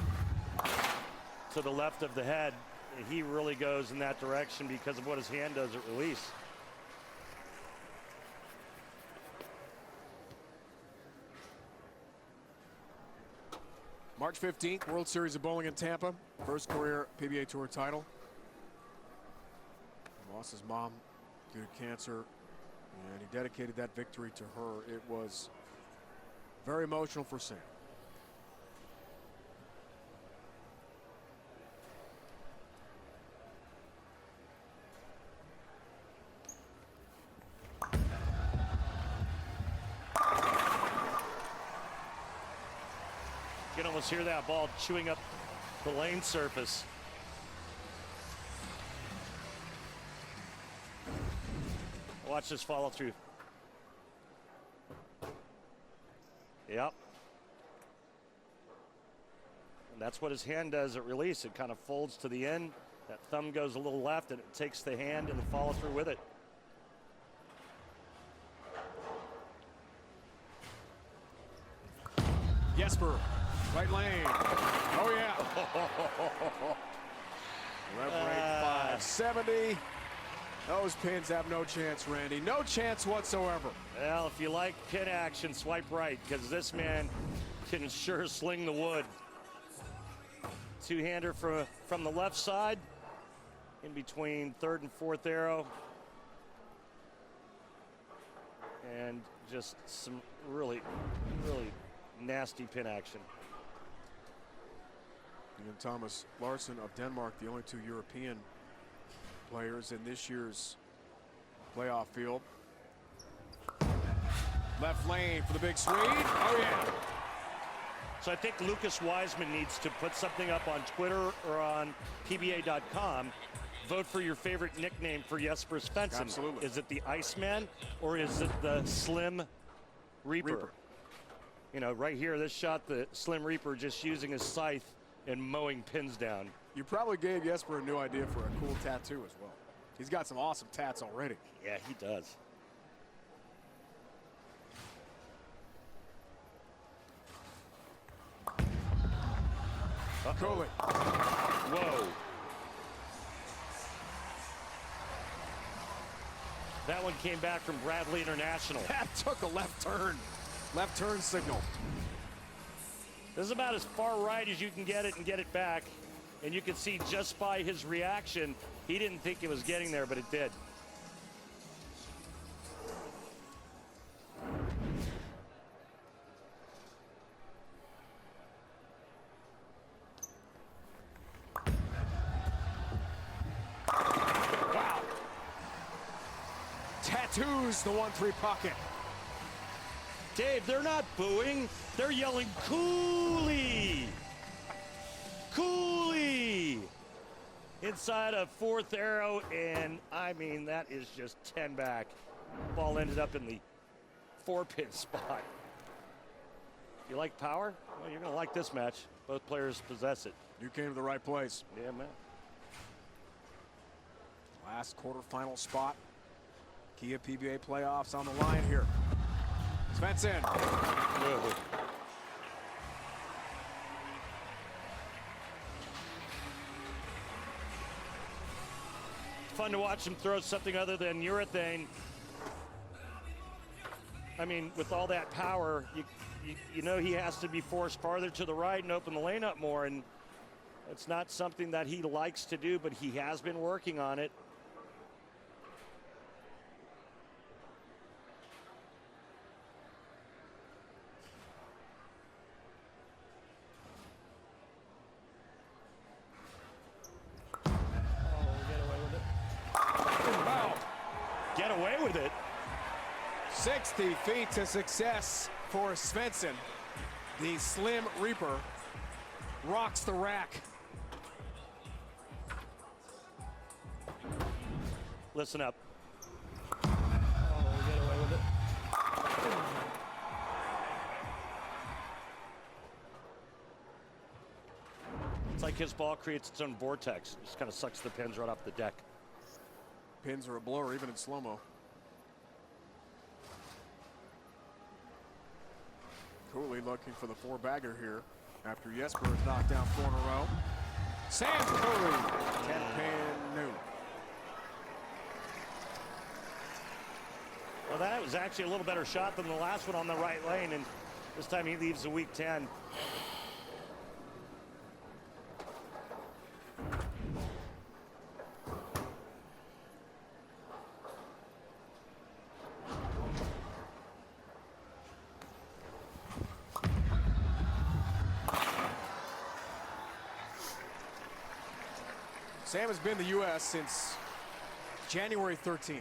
to the left of the head. He really goes in that direction because of what his hand does at release. March 15th, World Series of Bowling in Tampa. First career PBA Tour title. He lost his mom due to cancer, and he dedicated that victory to her. It was very emotional for Sam. You can almost hear that ball chewing up the lane surface. Watch this follow through. Yep. And that's what his hand does at release. It kind of folds to the end. That thumb goes a little left and it takes the hand and the follow through with it. Jesper, right lane. Oh yeah. Rev rate 570. Those pins have no chance, Randy. No chance whatsoever. Well, if you like pin action, swipe right, because this man can sure sling the wood. Two-hander from the left side, in between third and fourth arrow. And just some really, really nasty pin action. And Thomas Larson of Denmark, the only two European players in this year's playoff field. Left lane for the big Swede. Oh yeah. So I think Lucas Wiseman needs to put something up on Twitter or on PBA.com. Vote for your favorite nickname for Jesper Svensson. Absolutely. Is it the Iceman or is it the Slim Reaper? You know, right here, this shot, the Slim Reaper just using his scythe and mowing pins down. You probably gave Jesper a new idea for a cool tattoo as well. He's got some awesome tats already. Yeah, he does. Cooley. Whoa. That one came back from Bradley International. That took a left turn signal. This is about as far right as you can get it and get it back. And you can see just by his reaction, he didn't think it was getting there, but it did. Wow. Tattoos the 1-3 pocket. Dave, they're not booing. They're yelling, Cooley! Cooley! Inside of fourth arrow, and I mean, that is just 10 back. Ball ended up in the 4-pin spot. You like power? Well, you're going to like this match. Both players possess it. You came to the right place. Yeah, man. Last quarterfinal spot. Kia PBA playoffs on the line here. Svensson. Whoa. Fun to watch him throw something other than urethane. I mean, with all that power, you know he has to be forced farther to the right and open the lane up more, and it's not something that he likes to do, but he has been working on it. 60 feet to success for Svensson. The Slim Reaper rocks the rack. Listen up. Oh, we get away with it. It's like his ball creates its own vortex. Just kind of sucks the pins right off the deck. Pins are a blur even in slow-mo. Cooley looking for the four-bagger here after Jesper has knocked down 4 in a row. Sam Cooley, 10-pin new. Well, that was actually a little better shot than the last one on the right lane, and this time he leaves a weak 10. Sam has been in the U.S. since January 13th.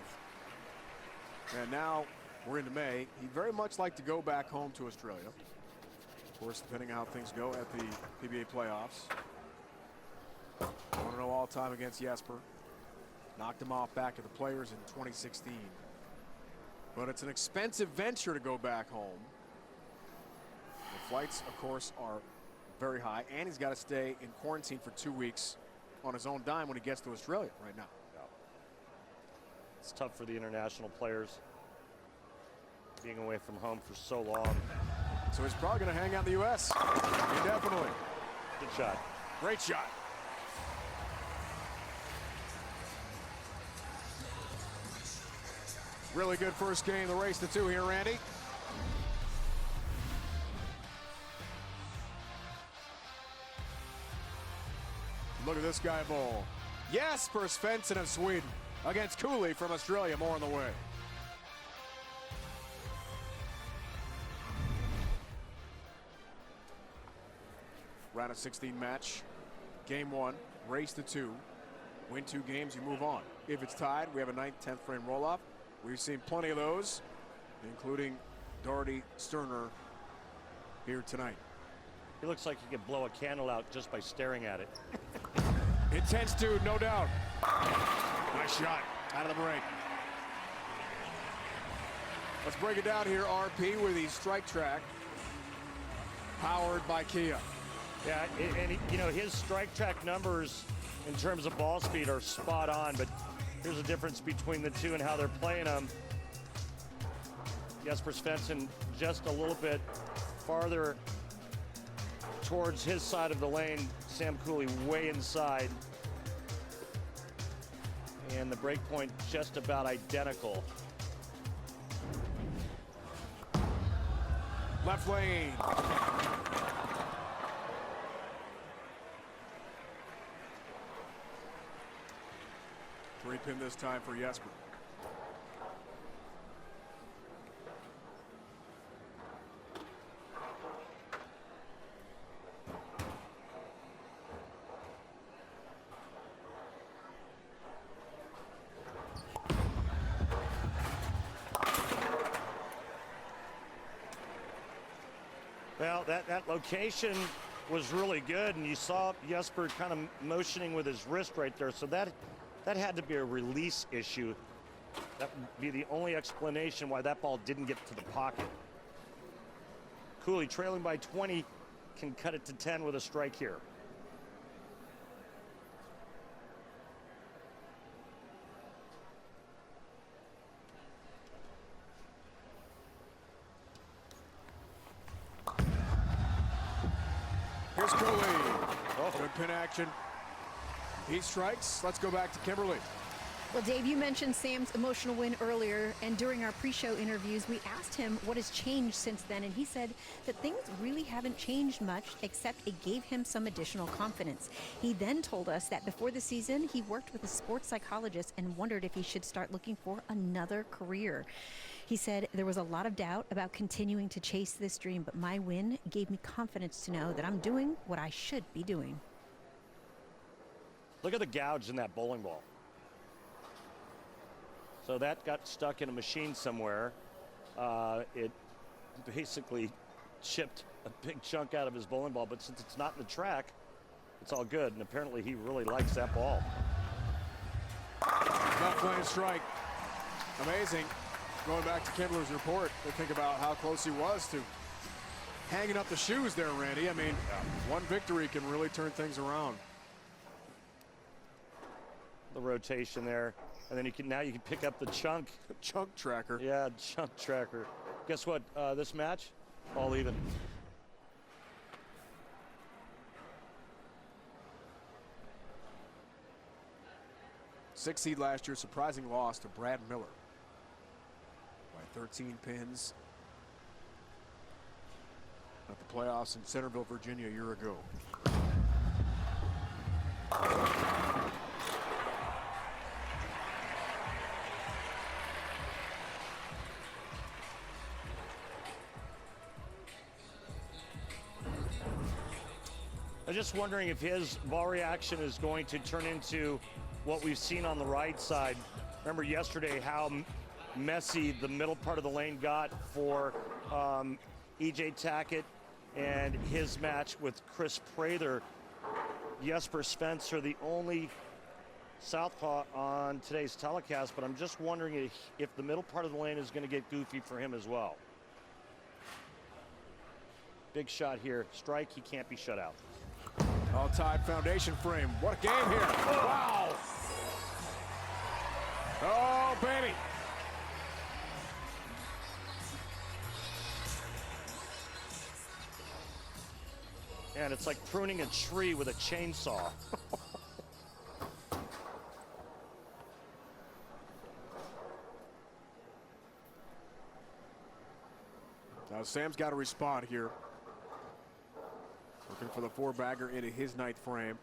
And now we're into May. He'd very much like to go back home to Australia. Of course, depending on how things go at the PBA playoffs. 1-0 all-time against Jesper. Knocked him off back at the Players in 2016. But it's an expensive venture to go back home. The flights, of course, are very high. And he's got to stay in quarantine for 2 weeks on his own dime when he gets to Australia right now. It's tough for the international players being away from home for so long. So he's probably going to hang out in the U.S. indefinitely. Good shot. Great shot. Really good first game, the race to 2 here, Randy. Look at this guy bowl. Jesper Svensson of Sweden against Cooley from Australia. More on the way. Round of 16 match. Game 1, race to 2. Win 2 games, you move on. If it's tied, we have a 9th, 10th frame roll-off. We've seen plenty of those, including Doherty Sterner here tonight. He looks like he could blow a candle out just by staring at it. Intense dude, no doubt. Nice shot out of the break. Let's break it down here, RP, with the strike track powered by Kia. Yeah, and you know, his strike track numbers in terms of ball speed are spot on, but here's the difference between the two and how they're playing them. Jesper Svensson just a little bit farther towards his side of the lane. Sam Cooley way inside. And the break point just about identical. Left lane. Three pin this time for Jesper. Well, that location was really good, and you saw Jesper kind of motioning with his wrist right there, so that had to be a release issue. That would be the only explanation why that ball didn't get to the pocket. Cooley trailing by 20 can cut it to 10 with a strike here. Here's Cooley. Oh, good pin action. He strikes. Let's go back to Kimberly. Well, Dave, you mentioned Sam's emotional win earlier, and during our pre-show interviews, we asked him what has changed since then, and he said that things really haven't changed much, except it gave him some additional confidence. He then told us that before the season, he worked with a sports psychologist and wondered if he should start looking for another career. He said, there was a lot of doubt about continuing to chase this dream, but my win gave me confidence to know that I'm doing what I should be doing. Look at the gouge in that bowling ball. So that got stuck in a machine somewhere. It basically chipped a big chunk out of his bowling ball, but since it's not in the track, it's all good. And apparently he really likes that ball. Left lane strike. Amazing. Going back to Kindler's report, they think about how close he was to hanging up the shoes there, Randy. I mean, one victory can really turn things around. The rotation there, and then now you can pick up the chunk. Chunk tracker. Yeah, chunk tracker. Guess what? This match, all even. Sixth seed last year, surprising loss to Brad Miller by 13 pins at the playoffs in Centerville, Virginia a year ago. I'm just wondering if his ball reaction is going to turn into what we've seen on the right side. Remember yesterday how messy the middle part of the lane got for E.J. Tackett and his match with Chris Prather. Jesper Spencer, the only southpaw on today's telecast, but I'm just wondering if the middle part of the lane is going to get goofy for him as well. Big shot here. Strike, he can't be shut out. All tied foundation frame. What a game here. Oh. Wow. Oh, baby. And it's like pruning a tree with a chainsaw. Now Sam's got to respond here. Looking for the four-bagger into his ninth frame.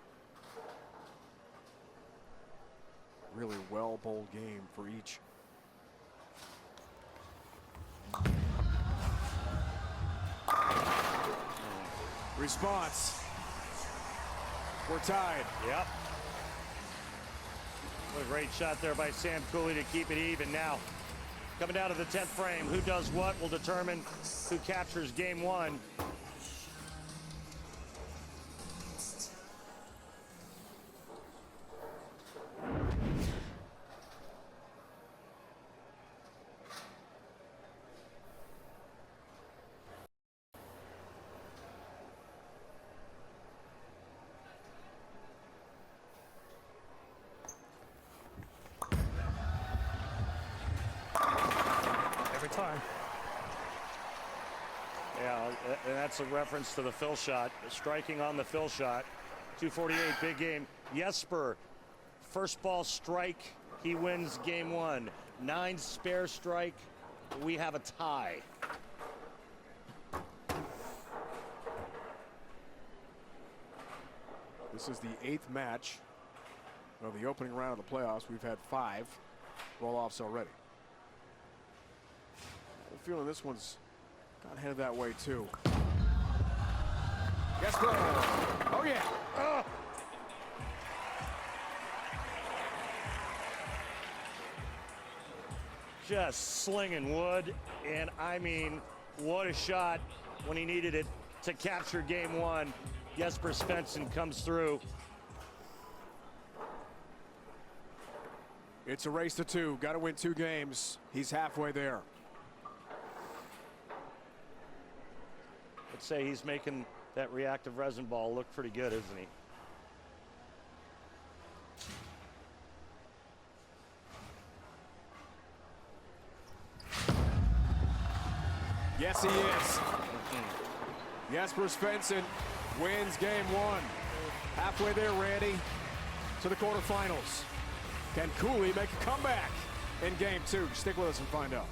Really well-bowled game for each. Response. We're tied. Yep. What a great shot there by Sam Cooley to keep it even. Now, coming down to the 10th frame, who does what will determine who captures game one. Time. Yeah, and that's a reference to the fill shot, striking on the fill shot. 248, big game. Jesper, first ball strike, he wins game one. 9 spare strike, we have a tie. This is the 8th match of the opening round of the playoffs. We've had 5 roll-offs already. I'm feeling this one's got headed that way too. Yes, bro. Oh yeah. Oh. Just slinging wood, and I mean, what a shot when he needed it to capture game one. Jesper Svensson comes through. It's a race to 2. Got to win 2 games. He's halfway there. I'd say he's making that reactive resin ball look pretty good, isn't he? Yes, he is. Jesper Svensson wins game 1. Halfway there, Randy, to the quarterfinals. Can Cooley make a comeback in game 2? Stick with us and find out.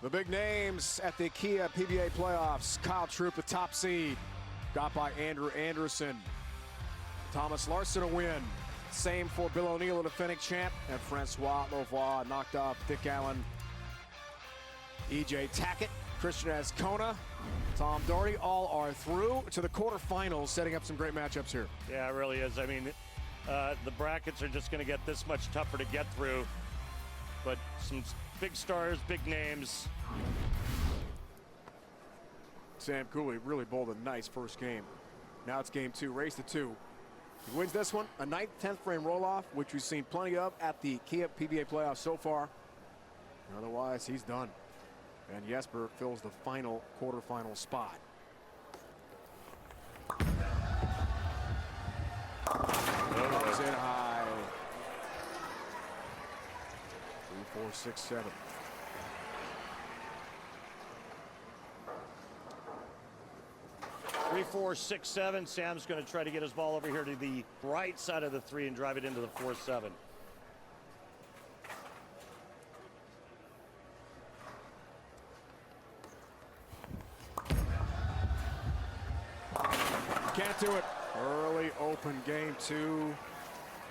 The big names at the Kia PBA playoffs. Kyle Troop, the top seed, got by Andrew Anderson. Thomas Larson a win. Same for Bill O'Neill, a defending champ. And Francois Lavoie knocked off Dick Allen. E.J. Tackett, Christian Ascona, Tom Doherty, all are through to the quarterfinals, setting up some great matchups here. Yeah, it really is. I mean, the brackets are just going to get this much tougher to get through. But some big stars, big names. Sam Cooley really bowled a nice first game. Now it's game 2, race to 2. He wins this one, a 9th, 10th frame roll-off, which we've seen plenty of at the Kia PBA playoffs so far. Otherwise, he's done. And Jesper fills the final quarterfinal spot. Comes in high. 3, 4, 6, 7. Three, 4, 6, 7. Sam's going to try to get his ball over here to the right side of the 3 and drive it into the 4-7. Can't do it. Early open game 2.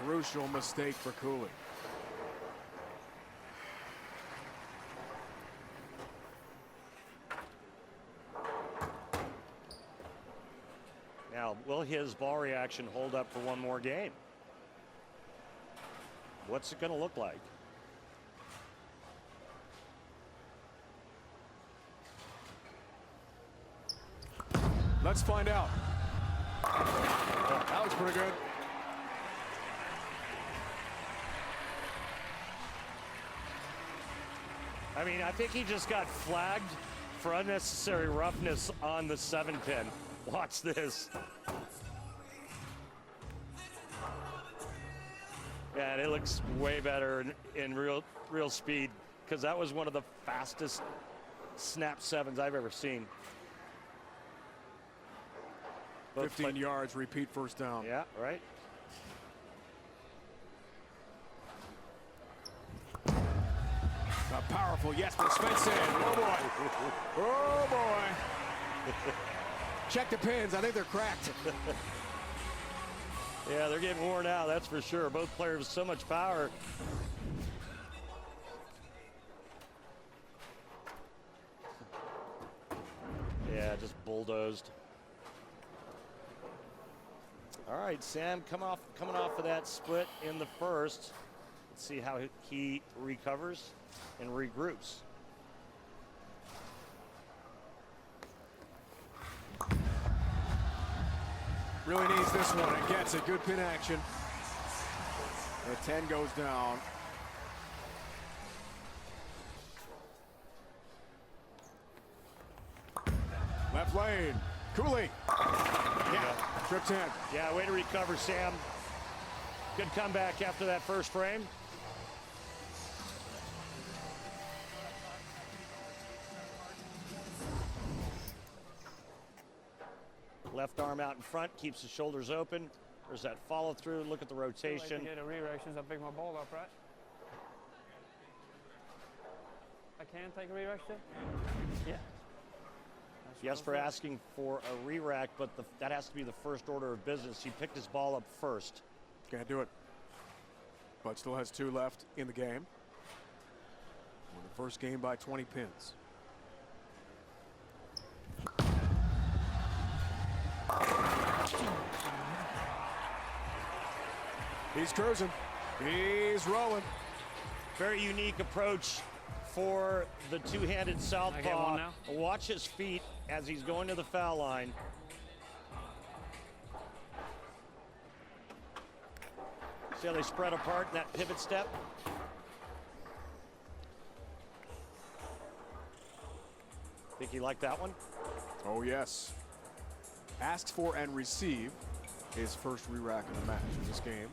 Crucial mistake for Cooley. Now, will his ball reaction hold up for one more game? What's it going to look like? Let's find out. That was pretty good. I mean, I think he just got flagged for unnecessary roughness on the 7-pin. Watch this. Yeah, and it looks way better in real speed, because that was one of the fastest snap 7s I've ever seen. 15 yards, repeat first down. Yeah, right. A powerful Jesper Svensson. Oh boy. Oh boy. Check the pins. I think they're cracked. Yeah, they're getting worn out, that's for sure. Both players with so much power. Yeah, just bulldozed. All right, Sam coming off of that split in the first. Let's see how he recovers and regroups. Really needs this one and gets a good pin action. The 10 goes down. Left lane. Cooley. Yeah, trip 10. Yeah, way to recover, Sam. Good comeback after that first frame. Left arm out in front, keeps the shoulders open. There's that follow through. Look at the rotation. Get a re-rack since I picked my ball up, right? I can take a re-rack still? Yeah. Yes, for asking for a re-rack, but that has to be the first order of business. He picked his ball up first. Can't do it. But still has 2 left in the game. Won the first game by 20 pins. He's cruising. He's rolling. Very unique approach for the two-handed southpaw. Watch his feet as he's going to the foul line. See how they spread apart in that pivot step? Think he liked that one? Oh, yes. Asks for and receive his first re-rack in the match in this game.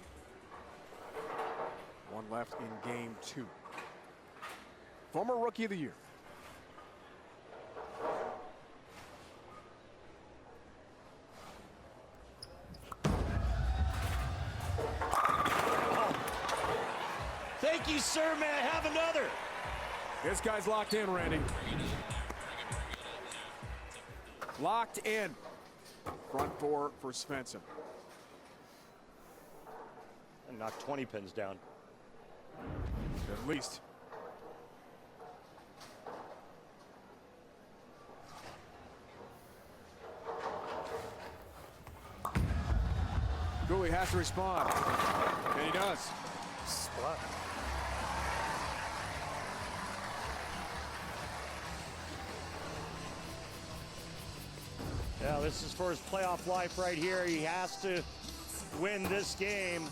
1 left in game 2. Former Rookie of the Year. Thank you, sir. May I have another? This guy's locked in, Randy. Locked in. Front 4 for Svensson. And knocked 20 pins down. At least. Cooley has to respond. And he does. Splat. Yeah, this is for his playoff life right here. He has to win this game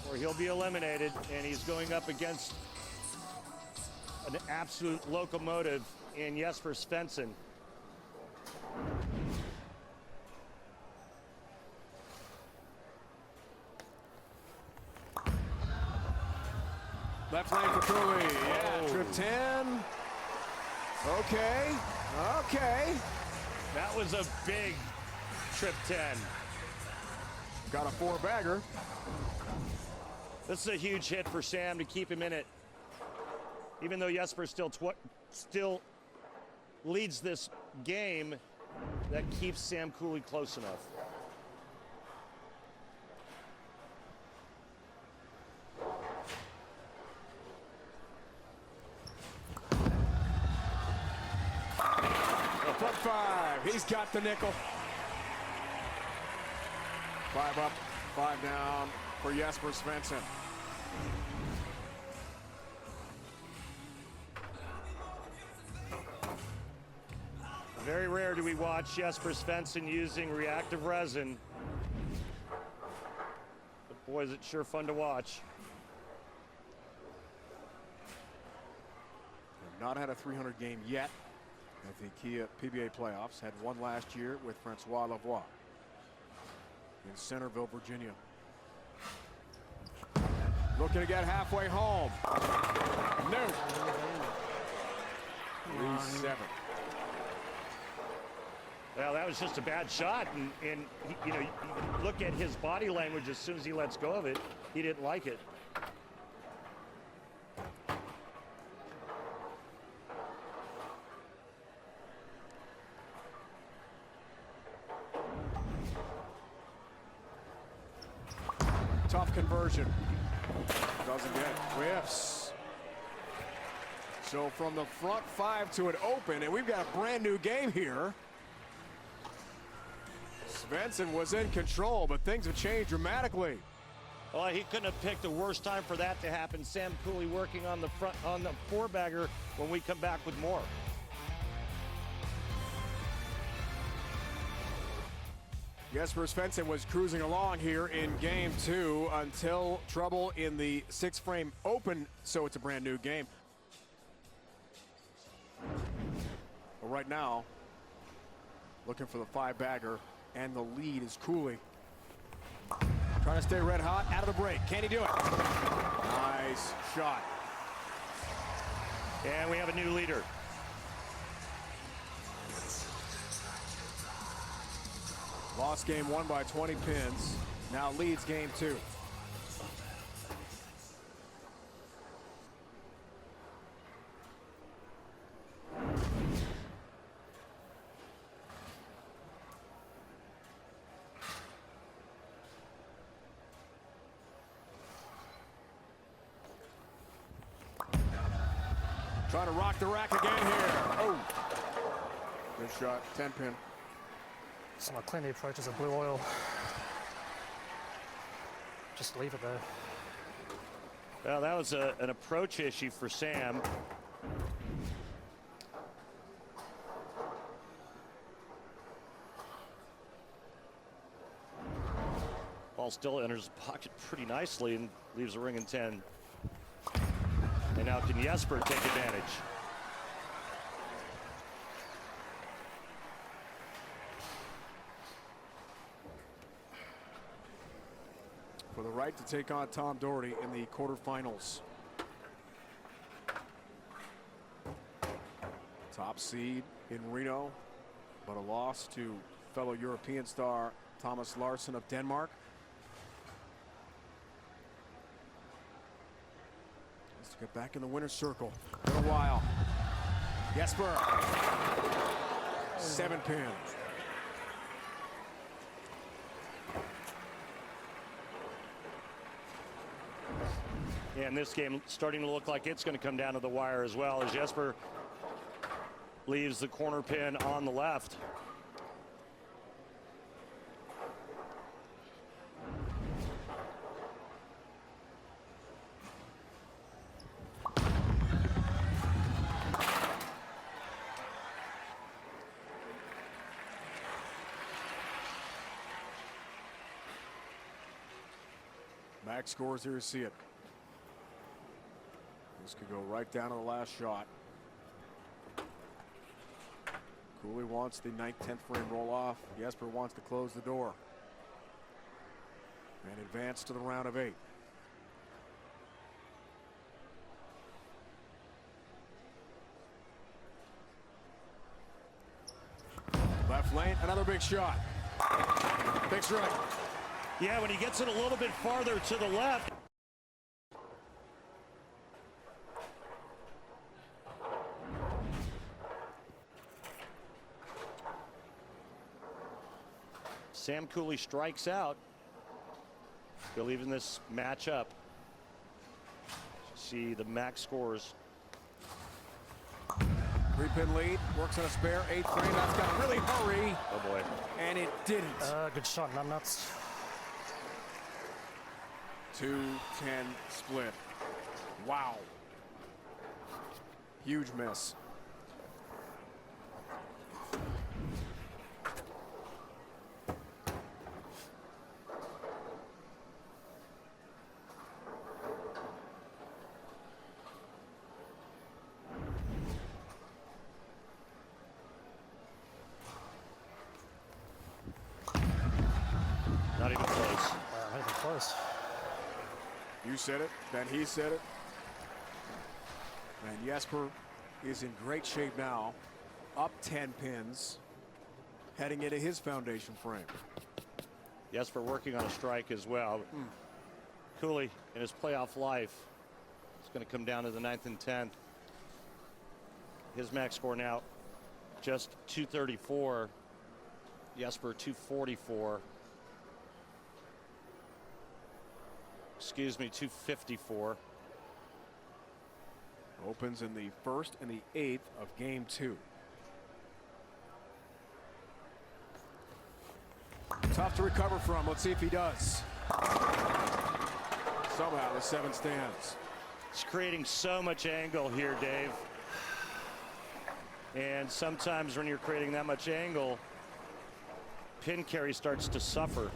or he'll be eliminated, and he's going up against an absolute locomotive in Jesper Svensson. Left lane for Cooley. Yeah, trip 10. Okay. That was a big trip 10. Got a 4-bagger. This is a huge hit for Sam to keep him in it. Even though Jesper still leads this game, that keeps Sam Cooley close enough. Foot 5. He's got the nickel. 5 up, 5 down for Jesper Svensson. Very rare do we watch Jesper Svensson using reactive resin. But boy, is it sure fun to watch. They've not had a 300 game yet at the Kia PBA playoffs. Had one last year with Francois Lavoie in Centerville, Virginia. Looking to get halfway home. No. 3-7. Well, that was just a bad shot, and you know, you look at his body language as soon as he lets go of it, he didn't like it. Tough conversion. Doesn't get it. Whiffs. So from the front 5 to an open, and we've got a brand new game here. Svensson was in control, but things have changed dramatically. Well, he couldn't have picked the worst time for that to happen. Sam Cooley working on the front on the 4-bagger when we come back with more. Jesper Svensson was cruising along here in game 2 until trouble in the 6-frame open, so it's a brand new game. But right now, looking for the 5-bagger, and the lead is Cooley. Trying to stay red hot out of the break. Can he do it? Nice shot. And we have a new leader. Lost game 1 by 20 pins. Now leads game 2. Trying to rock the rack again here. Oh. Good shot. 10-pin. So I clean the approaches of blue oil. Just leave it there. Well, that was an approach issue for Sam. Ball still enters the pocket pretty nicely and leaves a ring in 10. And now can Jesper take advantage? For the right to take on Tom Doherty in the quarterfinals. Top seed in Reno, but a loss to fellow European star Thomas Larsson of Denmark. Has to get back in the winner's circle. Been a while. Jesper. 7-pin. And this game starting to look like it's going to come down to the wire as well, as Jesper leaves the corner pin on the left. Max scores here, see it. This could go right down to the last shot. Cooley wants the 9th, 10th frame roll off. Jesper wants to close the door and advance to the round of 8. Left lane, another big shot. Big strike. Yeah, when he gets it a little bit farther to the left. Sam Cooley strikes out. Still even this matchup. See the max scores. 3-pin lead, works on a spare 8th frame. That's got to really hurry. Oh boy. And it didn't. Good shot, not nuts. 2-10 split. Wow. Huge miss. Not even close. Not even close. You said it, then he said it. And Jesper is in great shape now. Up 10 pins. Heading into his foundation frame. Jesper working on a strike as well. Cooley in his playoff life. It's going to come down to the 9th and 10th. His max score now just 234. Jesper 244. Excuse me, 254. Opens in the 1st and the 8th of game 2. Tough to recover from. Let's see if he does. Somehow the 7 stands. It's creating so much angle here, Dave. And sometimes when you're creating that much angle, pin carry starts to suffer.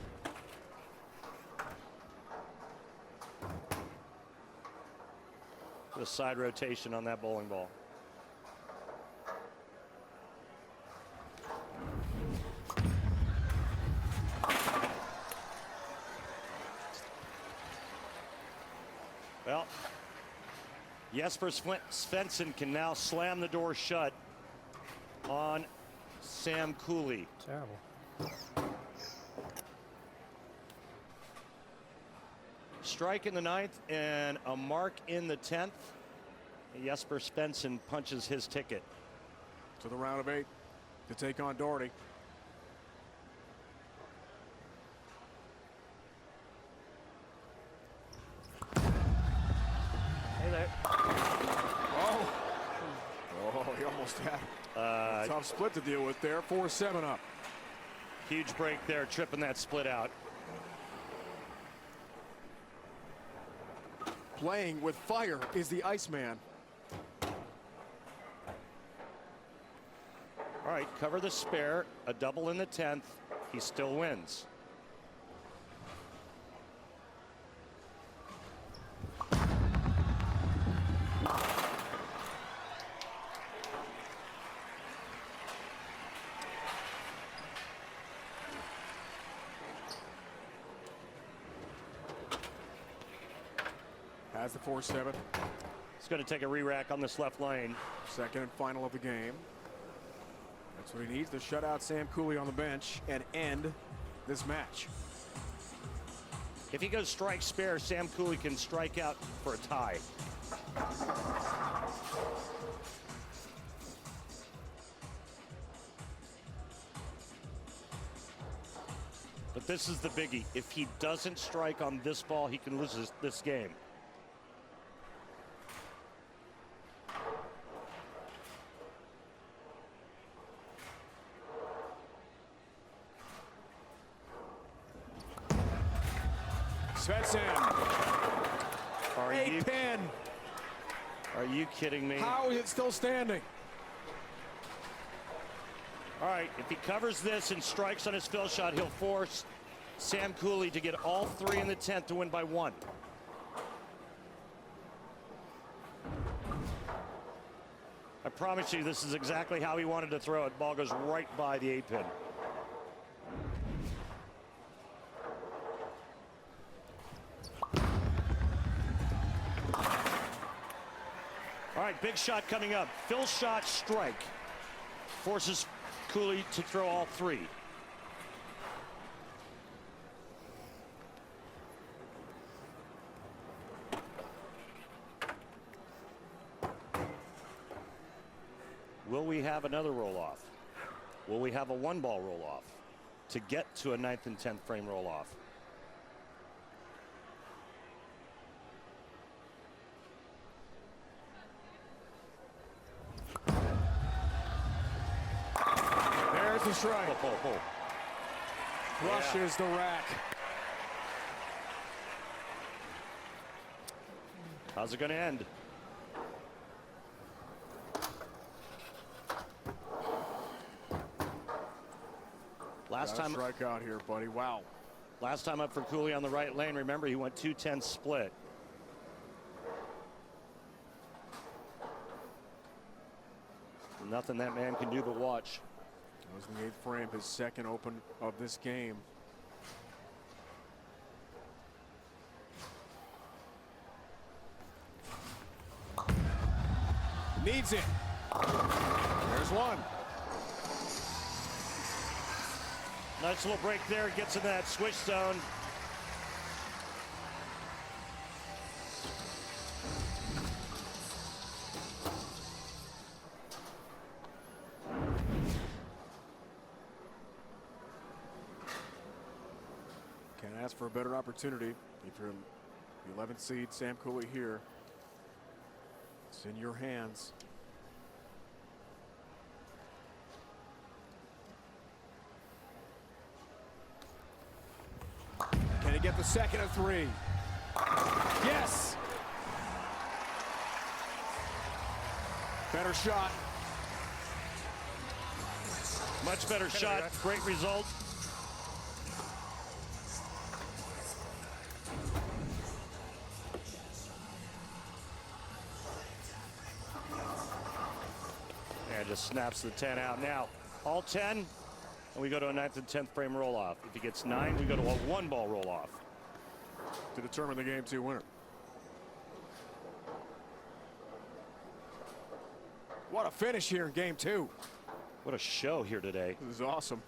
The side rotation on that bowling ball. Well, Jesper Svensson can now slam the door shut on Sam Cooley. Terrible. Strike in the 9th and a mark in the 10th. Jesper Svensson punches his ticket To the round of 8 to take on Doherty. Hey there. Oh, he almost had a tough split to deal with there. 4-7 up. Huge break there, tripping that split out. Playing with fire is the Iceman. All right, cover the spare, a double in the 10th. He still wins. Has the 4-7. It's going to take a re-rack on this left lane. Second and final of the game. That's what he needs to shut out Sam Cooley on the bench and end this match. If he goes strike spare, Sam Cooley can strike out for a tie. But this is the biggie. If he doesn't strike on this ball, he can lose this game. Svensson. Are you 8-pin. Are you kidding me? How is it still standing? All right, if he covers this and strikes on his fill shot, he'll force Sam Cooley to get all 3 in the 10th to win by 1. I promise you, this is exactly how he wanted to throw it. Ball goes right by the 8-pin. All right, big shot coming up. Phil shot strike. Forces Cooley to throw all 3. Will we have another roll-off? Will we have a 1-ball roll-off to get to a 9th and 10th frame roll-off? There's the strike. Rushes the rack. How's it going to end? Last time strike out here, buddy. Wow. Last time up for Cooley on the right lane. Remember, he went 2-10 split. Nothing that man can do but watch. That was the 8th frame, his second open of this game. Needs it. There's one. Nice little break there. Gets in that switch zone. Can't ask for a better opportunity. If you're the 11th seed, Sam Cooley here, it's in your hands. Can he get the second of 3? Yes! Better shot. Much better shot. Great result. And just snaps the 10 out. Now, all 10, and we go to a 9th and 10th frame roll-off. If he gets 9, we go to a 1-ball roll-off. To determine the Game 2 winner. What a finish here in Game 2. What a show here today. This is awesome.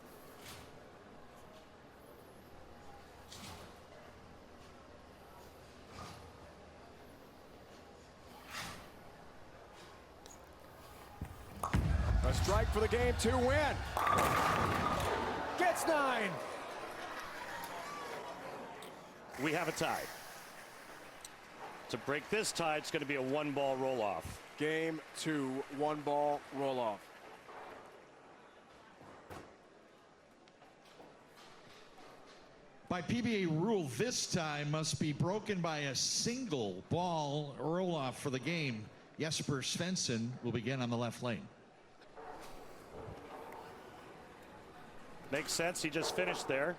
A strike for the Game 2 win. Gets 9. We have a tie. To break this tie, it's going to be a 1-ball roll-off. Game 2, 1-ball roll-off. By PBA rule, this tie must be broken by a single ball roll-off for the game. Jesper Svensson will begin on the left lane. Makes sense. He just finished there.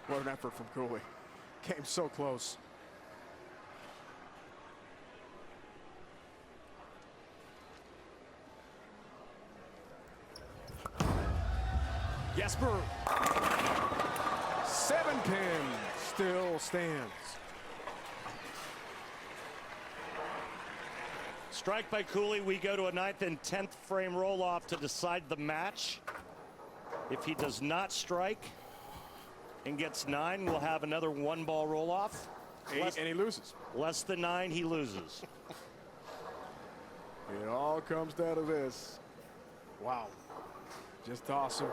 What an effort from Cooley. Came so close. Jesper. 7-pin still stands. Strike by Cooley. We go to a 9th and 10th frame roll-off to decide the match. If he does not strike and gets 9, we'll have another 1-ball roll-off. 8 and he loses. Less than 9, he loses. It all comes down to this. Wow. Just awesome.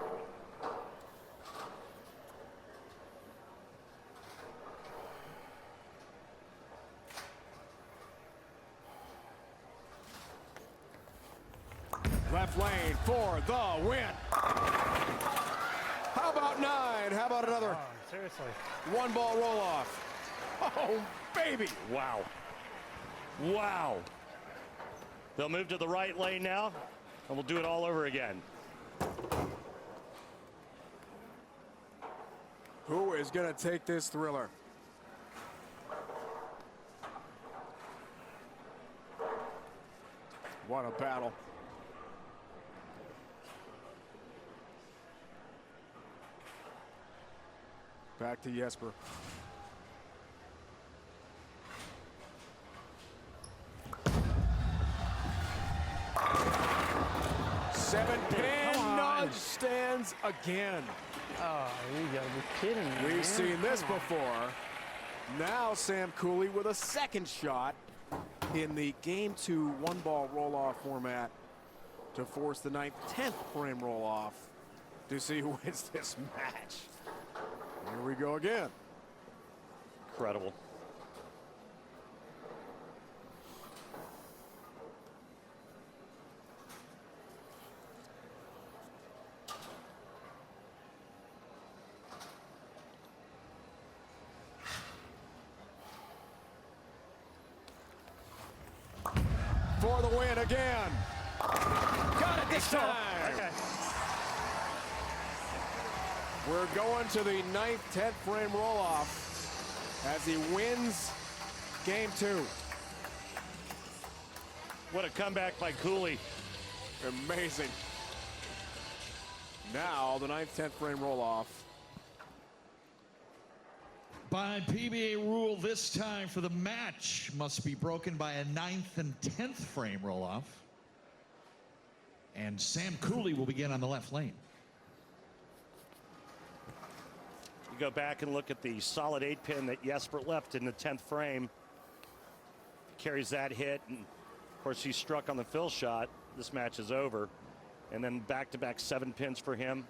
Left lane for the win. How about 9? How about another Seriously. 1-ball roll-off? Oh, baby. Wow. Wow. They'll move to the right lane now, and we'll do it all over again. Who is going to take this thriller? What a battle. Back to Jesper. Seven-pin nudge stands again. Oh, you gotta be kidding me. We've man. seen this Come on. before. Now Sam Cooley with a second shot in the Game 2 one-ball roll-off format to force the 9th, 10th frame roll-off to see who wins this match. Here we go again. Incredible. For the win again. Got it this time. Okay. We're going to the 9th, 10th frame roll-off as he wins Game 2. What a comeback by Cooley. Amazing. Now the 9th, 10th frame roll-off. By PBA rule this time for the match must be broken by a 9th and 10th frame roll-off. And Sam Cooley will begin on the left lane. You go back and look at the solid 8-pin that Jesper left in the 10th frame. Carries that hit, and of course he struck on the fill shot. This match is over. And then back-to-back 7 pins for him.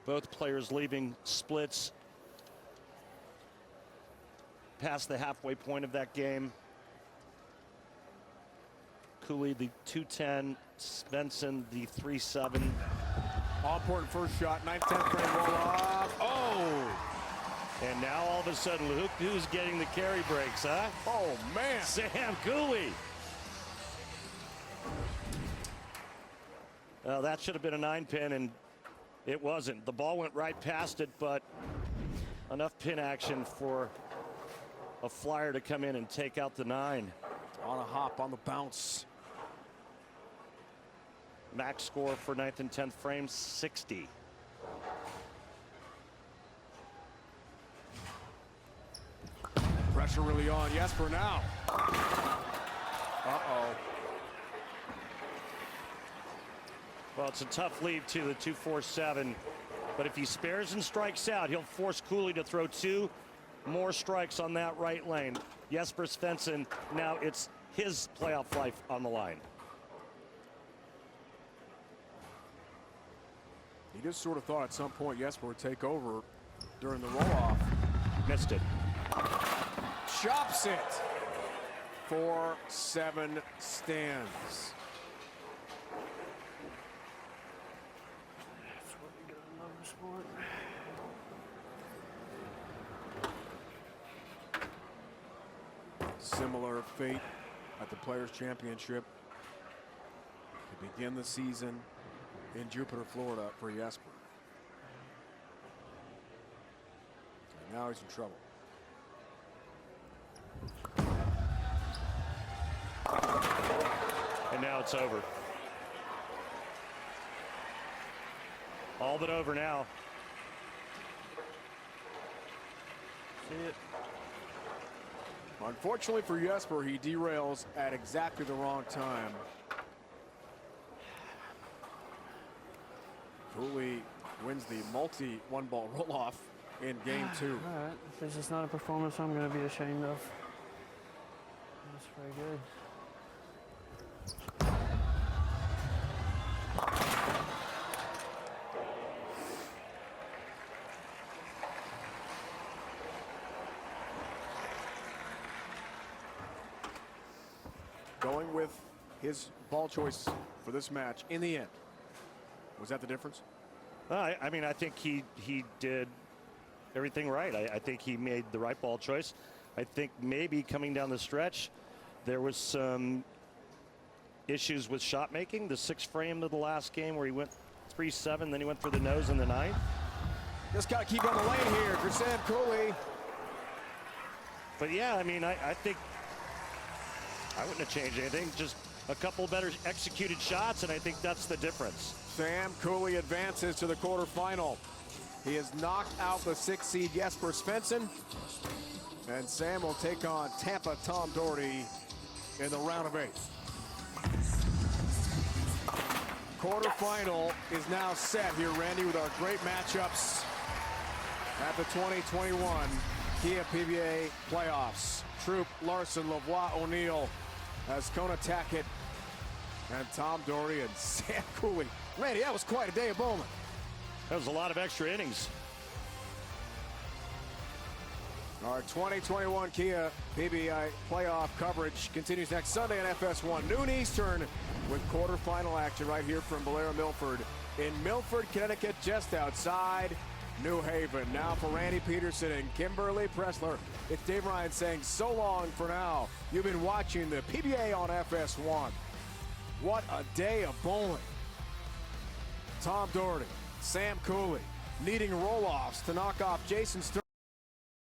Both players leaving splits past the halfway point of that game. Cooley the 210, Svensson the 3-7. All important first shot, 9th, 10th frame roll-off. Oh! And now all of a sudden, look who's getting the carry breaks, huh? Oh, man. Sam Cooley. Well, that should have been a 9-pin, and it wasn't. The ball went right past it, but enough pin action for a flyer to come in and take out the 9. On a hop, on the bounce. Max score for 9th and 10th frames, 60. Pressure really on Jesper now. Uh-oh. Well, it's a tough lead to the 2-4-7, but if he spares and strikes out, he'll force Cooley to throw 2 more strikes on that right lane. Jesper Svensson, now it's his playoff life on the line. He just sort of thought at some point Jesper would take over during the roll-off. Missed it. Chops it. 4-7 stands. That's what we gotta love the sport. Similar fate at the Players' Championship to begin the season in Jupiter, Florida for Jesper. And now he's in trouble. And now it's over. All but over now. See it. Unfortunately for Jesper, he derails at exactly the wrong time. Cooley wins the multi one-ball roll-off in Game 2. All right. If it's just not a performance I'm going to be ashamed of. That's very good. Going with his ball choice for this match in the end. Was that the difference? I mean, I think he did everything right. I think he made the right ball choice. I think maybe coming down the stretch, there was some issues with shot making. The 6th frame of the last game where he went 3-7, then he went for the nose in the 9th. Just got to keep on the lane here for Sam Cooley. But yeah, I mean, I think I wouldn't have changed anything. Just a couple better executed shots, and I think that's the difference. Sam Cooley advances to the quarterfinal. He has knocked out the 6th seed Jesper Svensson. And Sam will take on Tampa Tom Doherty in the round of 8. Quarterfinal is now set here, Randy, with our great matchups at the 2021 Kia PBA playoffs. Troop, Larson, Lavoie, O'Neill as Kona Tackett and Tom Doherty and Sam Cooley. Randy, that was quite a day of bowling. That was a lot of extra innings. Our 2021 Kia PBA playoff coverage continues next Sunday on FS1, noon Eastern, with quarterfinal action right here from Valera Milford in Milford, Connecticut, just outside New Haven. Now for Randy Peterson and Kimberly Pressler, it's Dave Ryan saying so long for now. You've been watching the PBA on FS1. What a day of bowling. Tom Doherty, Sam Cooley needing roll-offs to knock off Jason Stern.